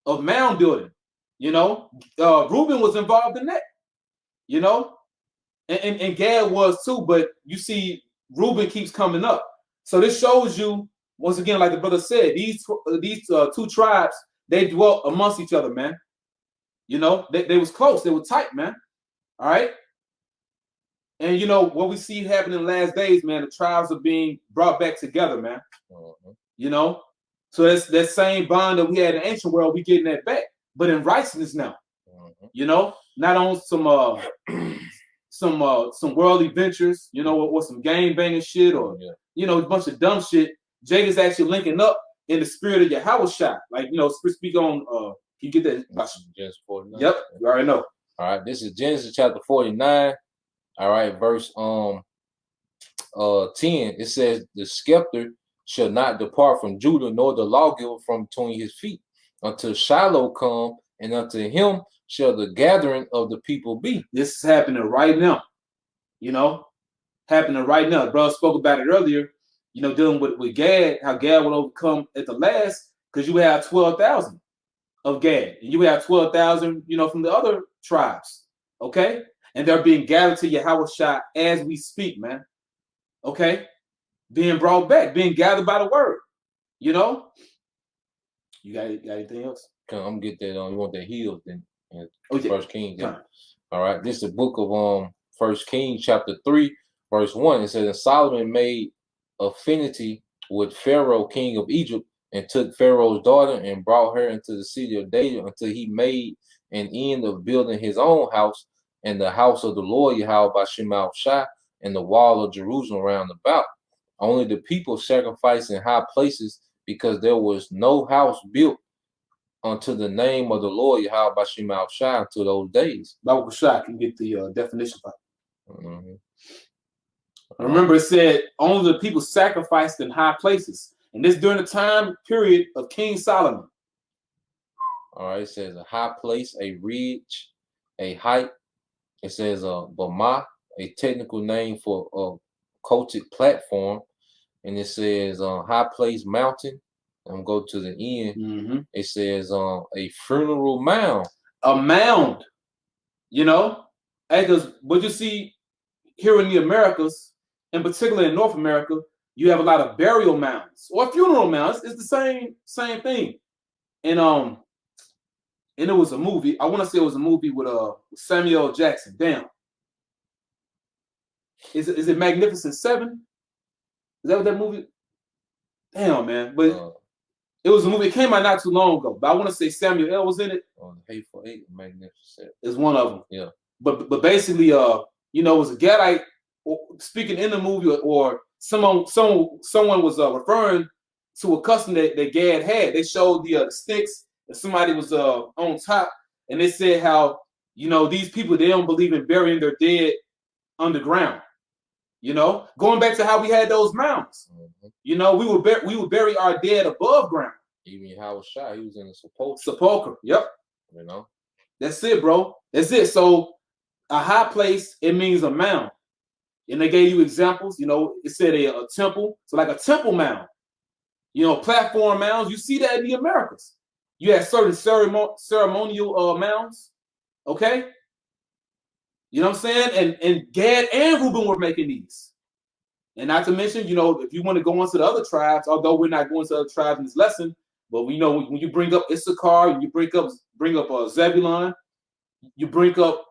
of mound building, you know. Reuben was involved in that, you know, and Gad was too, but you see Reuben keeps coming up. So this shows you, once again, like the brother said, these two tribes, they dwelt amongst each other, man. You know, they was close, they were tight, man. All right. And you know what we see happening in the last days, man, the tribes are being brought back together, man. You know, so that's that same bond that we had in the ancient world, we getting that back, but in righteousness now. You know, not on some worldly ventures, you know, or some gang banging shit, or you know, a bunch of dumb shit. Jake is actually linking up in the spirit of Yahweh Shai. Like, you know, speak on you get that? Genesis 49. Yep, you already know. All right, this is Genesis chapter 49. All right, verse 10. It says, the scepter shall not depart from Judah, nor the lawgiver from between his feet, until Shiloh come, and unto him shall the gathering of the people be. This is happening right now. You know, happening right now. Brother spoke about it earlier, you know, dealing with Gad, how Gad would overcome at the last, because you have 12,000. of Gad. And you have 12,000, from the other tribes. Okay? And they're being gathered to Yahushua as we speak, man. Okay? Being brought back, being gathered by the word. You got anything else? I'm gonna get that you want that healed then yeah. First Kings. Yeah. All right. This is the book of First Kings, chapter 3, verse 1. It says, and Solomon made affinity with Pharaoh, king of Egypt, and took Pharaoh's daughter and brought her into the city of David until he made an end of building his own house and the house of the Lord Yahweh by Shemaiah and the wall of Jerusalem round about. Only the people sacrificed in high places because there was no house built unto the name of the Lord Yahweh by Shemaiah until those days. Bible Shah can get the definition of it. Mm-hmm. Remember, it said only the people sacrificed in high places. And this during the time period of King Solomon. All right, it says a high place, a ridge, a height. It says a bama, a technical name for a coated platform. And it says high place, mountain. I'm going to go to the end. Mm-hmm. It says a funeral mound. A mound, because what you see here in the Americas, and particularly in North America, you have a lot of burial mounds or funeral mounds. It's the same thing. And it was a movie. I want to say it was a movie with Samuel L. Jackson. Damn. Is it Magnificent Seven? Is that what that movie? Damn, man. But it was a movie. It came out not too long ago. But I want to say Samuel L. was in it. Hateful Eight, Magnificent. Is one of them. Yeah. But basically, it was a Gadite speaking in the movie, or someone was referring to a custom that Gad had. They showed the sticks, and somebody was on top, and they said how these people, they don't believe in burying their dead underground. Going back to how we had those mounds. Mm-hmm. We would bury our dead above ground. Even Howard Shah, he was in the sepulcher. Sepulcher, yep. That's it, bro. That's it. So a high place, it means a mound. And they gave you examples. It said a temple. So like a temple mound. Platform mounds. You see that in the Americas. You have certain ceremonial mounds. Okay? You know what I'm saying? And Gad and Reuben were making these. And not to mention, if you want to go into the other tribes, although we're not going to other tribes in this lesson, but we know when you bring up Issachar, you bring up Zebulun, you bring up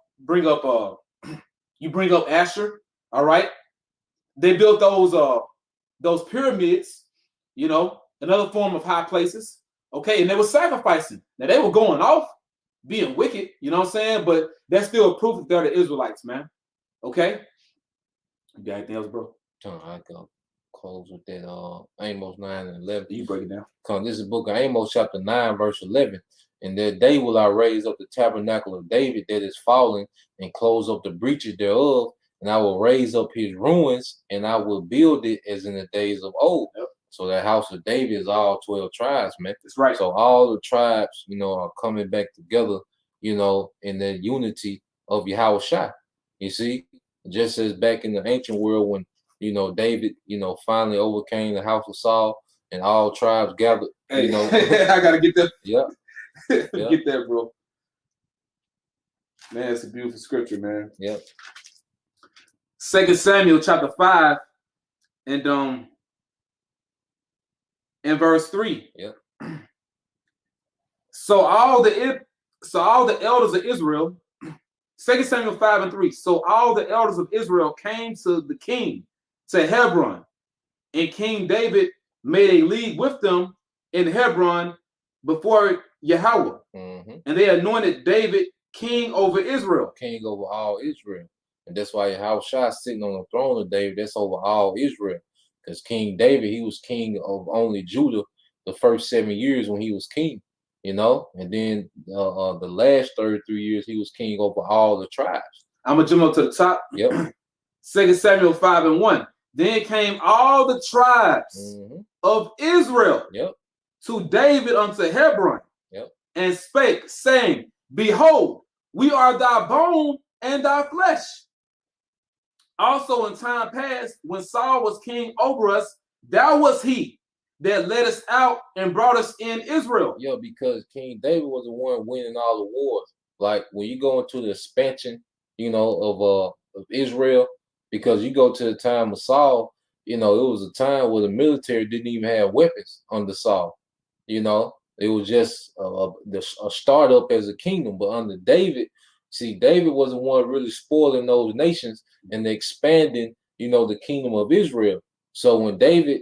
Asher. All right, they built those pyramids, another form of high places. Okay, and they were sacrificing. Now they were going off, being wicked. You know what I'm saying? But that's still proof that they're the Israelites, man. Okay. You got anything else, bro? I can close with that. Amos 9 and 11. You break it down. Come, this is the book of Amos, chapter 9, verse 11. And that day will I raise up the tabernacle of David that is fallen, and close up the breaches thereof. And I will raise up his ruins, and I will build it as in the days of old. Yep. So that house of David is all 12 tribes, man. That's right. So all the tribes, are coming back together, in the unity of Yahushua. You see, just as back in the ancient world when, David, finally overcame the house of Saul and all tribes gathered, Hey, I got to get that. Yeah. Get that, bro. Man, it's a beautiful scripture, man. Yeah. 2 Samuel chapter 5 and in verse 3. Yeah. So all the elders of Israel, 2 Samuel 5 and 3. So all the elders of Israel came to the king, to Hebron, and King David made a league with them in Hebron before Yahweh. Mm-hmm. And they anointed David king over Israel. King over all Israel. And that's why Yahushua is sitting on the throne of David. That's over all Israel. Because King David, he was king of only Judah the first 7 years when he was king, And then the last 33 years, he was king over all the tribes. I'm going to jump up to the top. Yep. 2 Samuel 5 and 1. Then came all the tribes of Israel to David unto Hebron and spake, saying, Behold, we are thy bone and thy flesh. Also in time past, when Saul was king over us, thou was he that led us out and brought us in Israel. Yeah, because King David was the one winning all the wars. Like when you go into the expansion, of Israel, because you go to the time of Saul, it was a time where the military didn't even have weapons under Saul. It was just a startup as a kingdom. But under David, see, David was the one really spoiling those nations and expanding, the kingdom of Israel. So when David,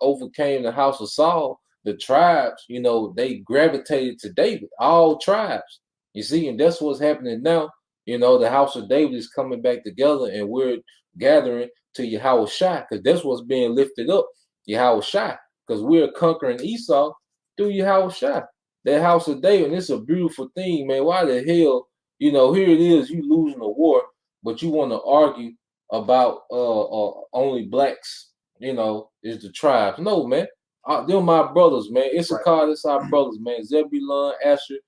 overcame the house of Saul, the tribes, they gravitated to David, all tribes. You see, and that's what's happening now. The house of David is coming back together, and we're gathering to Yahweh Shai, because that's what's being lifted up, Yahweh Shai, because we're conquering Esau through Yahweh Shai, that house of David. And it's a beautiful thing, man. Why the hell, here it is, you losing a war, but you want to argue about only blacks, is the tribes. No, man. They're my brothers, man. Issachar, that's our brothers, man. Zebulun, Asher,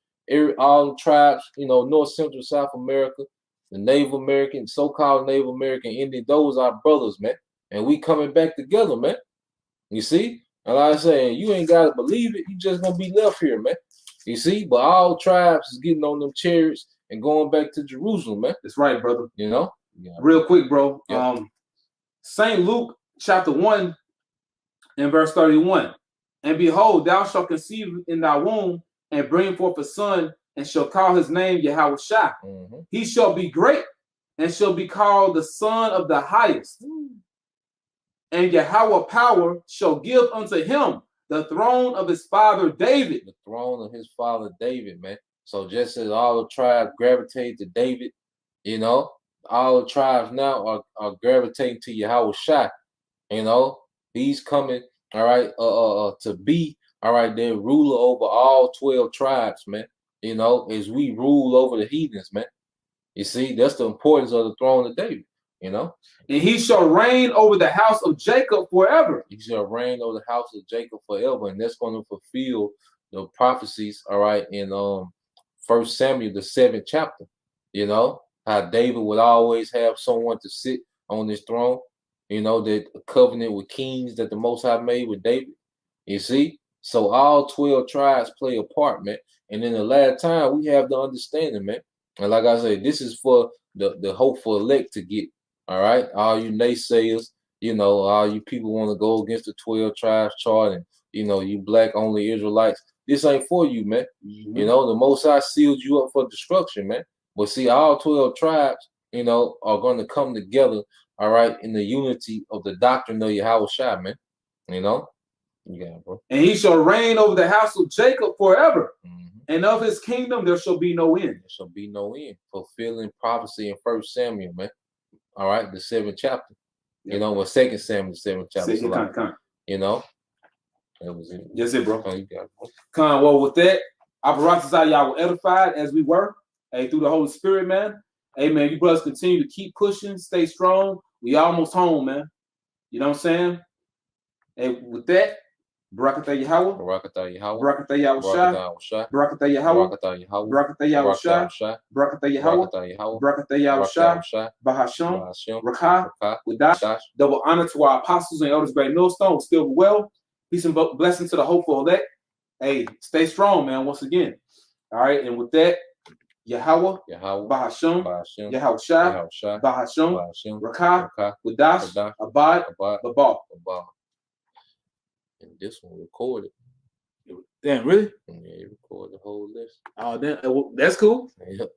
all the tribes, North, Central, South America, the Native American, so-called Native American Indian, those are brothers, man. And we coming back together, man. You see? And like I say, you ain't got to believe it. You just going to be left here, man. You see? But all tribes is getting on them chariots and going back to Jerusalem, man. That's right, brother. Yeah. Real quick, bro. Yeah. St. Luke chapter 1 and verse 31. And behold, thou shalt conceive in thy womb and bring forth a son, and shall call his name Yahweh Shai. Mm-hmm. He shall be great and shall be called the Son of the Highest. And Yahweh power shall give unto him the throne of his father David. The throne of his father David, man. So just as all the tribes gravitate to David, all the tribes now are gravitating to Yahweh Shai. He's coming, all right, to be, all right, their ruler over all 12 tribes, man. As we rule over the heathens, man. You see, that's the importance of the throne of David, And he shall reign over the house of Jacob forever. He shall reign over the house of Jacob forever. And that's going to fulfill the prophecies, all right, in 1 Samuel, the 7th chapter. How David would always have someone to sit on his throne. That covenant with kings that the Most High made with David. You see? So all 12 tribes play a part, man. And in the last time, we have the understanding, man. And like I say, this is for the hopeful elect to get, all right? All you naysayers, all you people want to go against the 12 tribes chart and, you black-only Israelites. This ain't for you, man. Mm-hmm. The Most High sealed you up for destruction, man. But see, all 12 tribes, are going to come together, all right, in the unity of the doctrine of Yahweh Shai, man. Yeah, bro. And he shall reign over the house of Jacob forever. Mm-hmm. And of his kingdom there shall be no end. There shall be no end. Fulfilling prophecy in 1 Samuel, man. All right, the 7th chapter. Yeah. 2 Samuel, the 7th chapter. That was it. That's it, bro. Oh, you got it, bro. Well, with that, our Prophecies, y'all were edified as we were. Hey, through the Holy Spirit, man. Hey, man, you brothers continue to keep pushing, stay strong. We almost home, man. You know what I'm saying? Hey, with that, Barakatah Yahweh. Barakatah Yahweh. Barakatah Yahweh. Barakatah Yahweh. Barakatah Yahweh. Barakatah Yahweh. Barakatah Yahweh. Barakatah Yahweh. Bahasham. Rakah. Wadash. Double honor to our apostles and elders, great millstone. Still well. Peace and blessing to the hopeful elect. Hey, stay strong, man, once again. All right, and with that, Yahweh, Bahasham, Yahweh Shai, Bahasham, Rakah, Wadash, Abad, Babal. And this one recorded. Damn, really? Yeah, you record the whole list. Oh, damn. That's cool. Yep.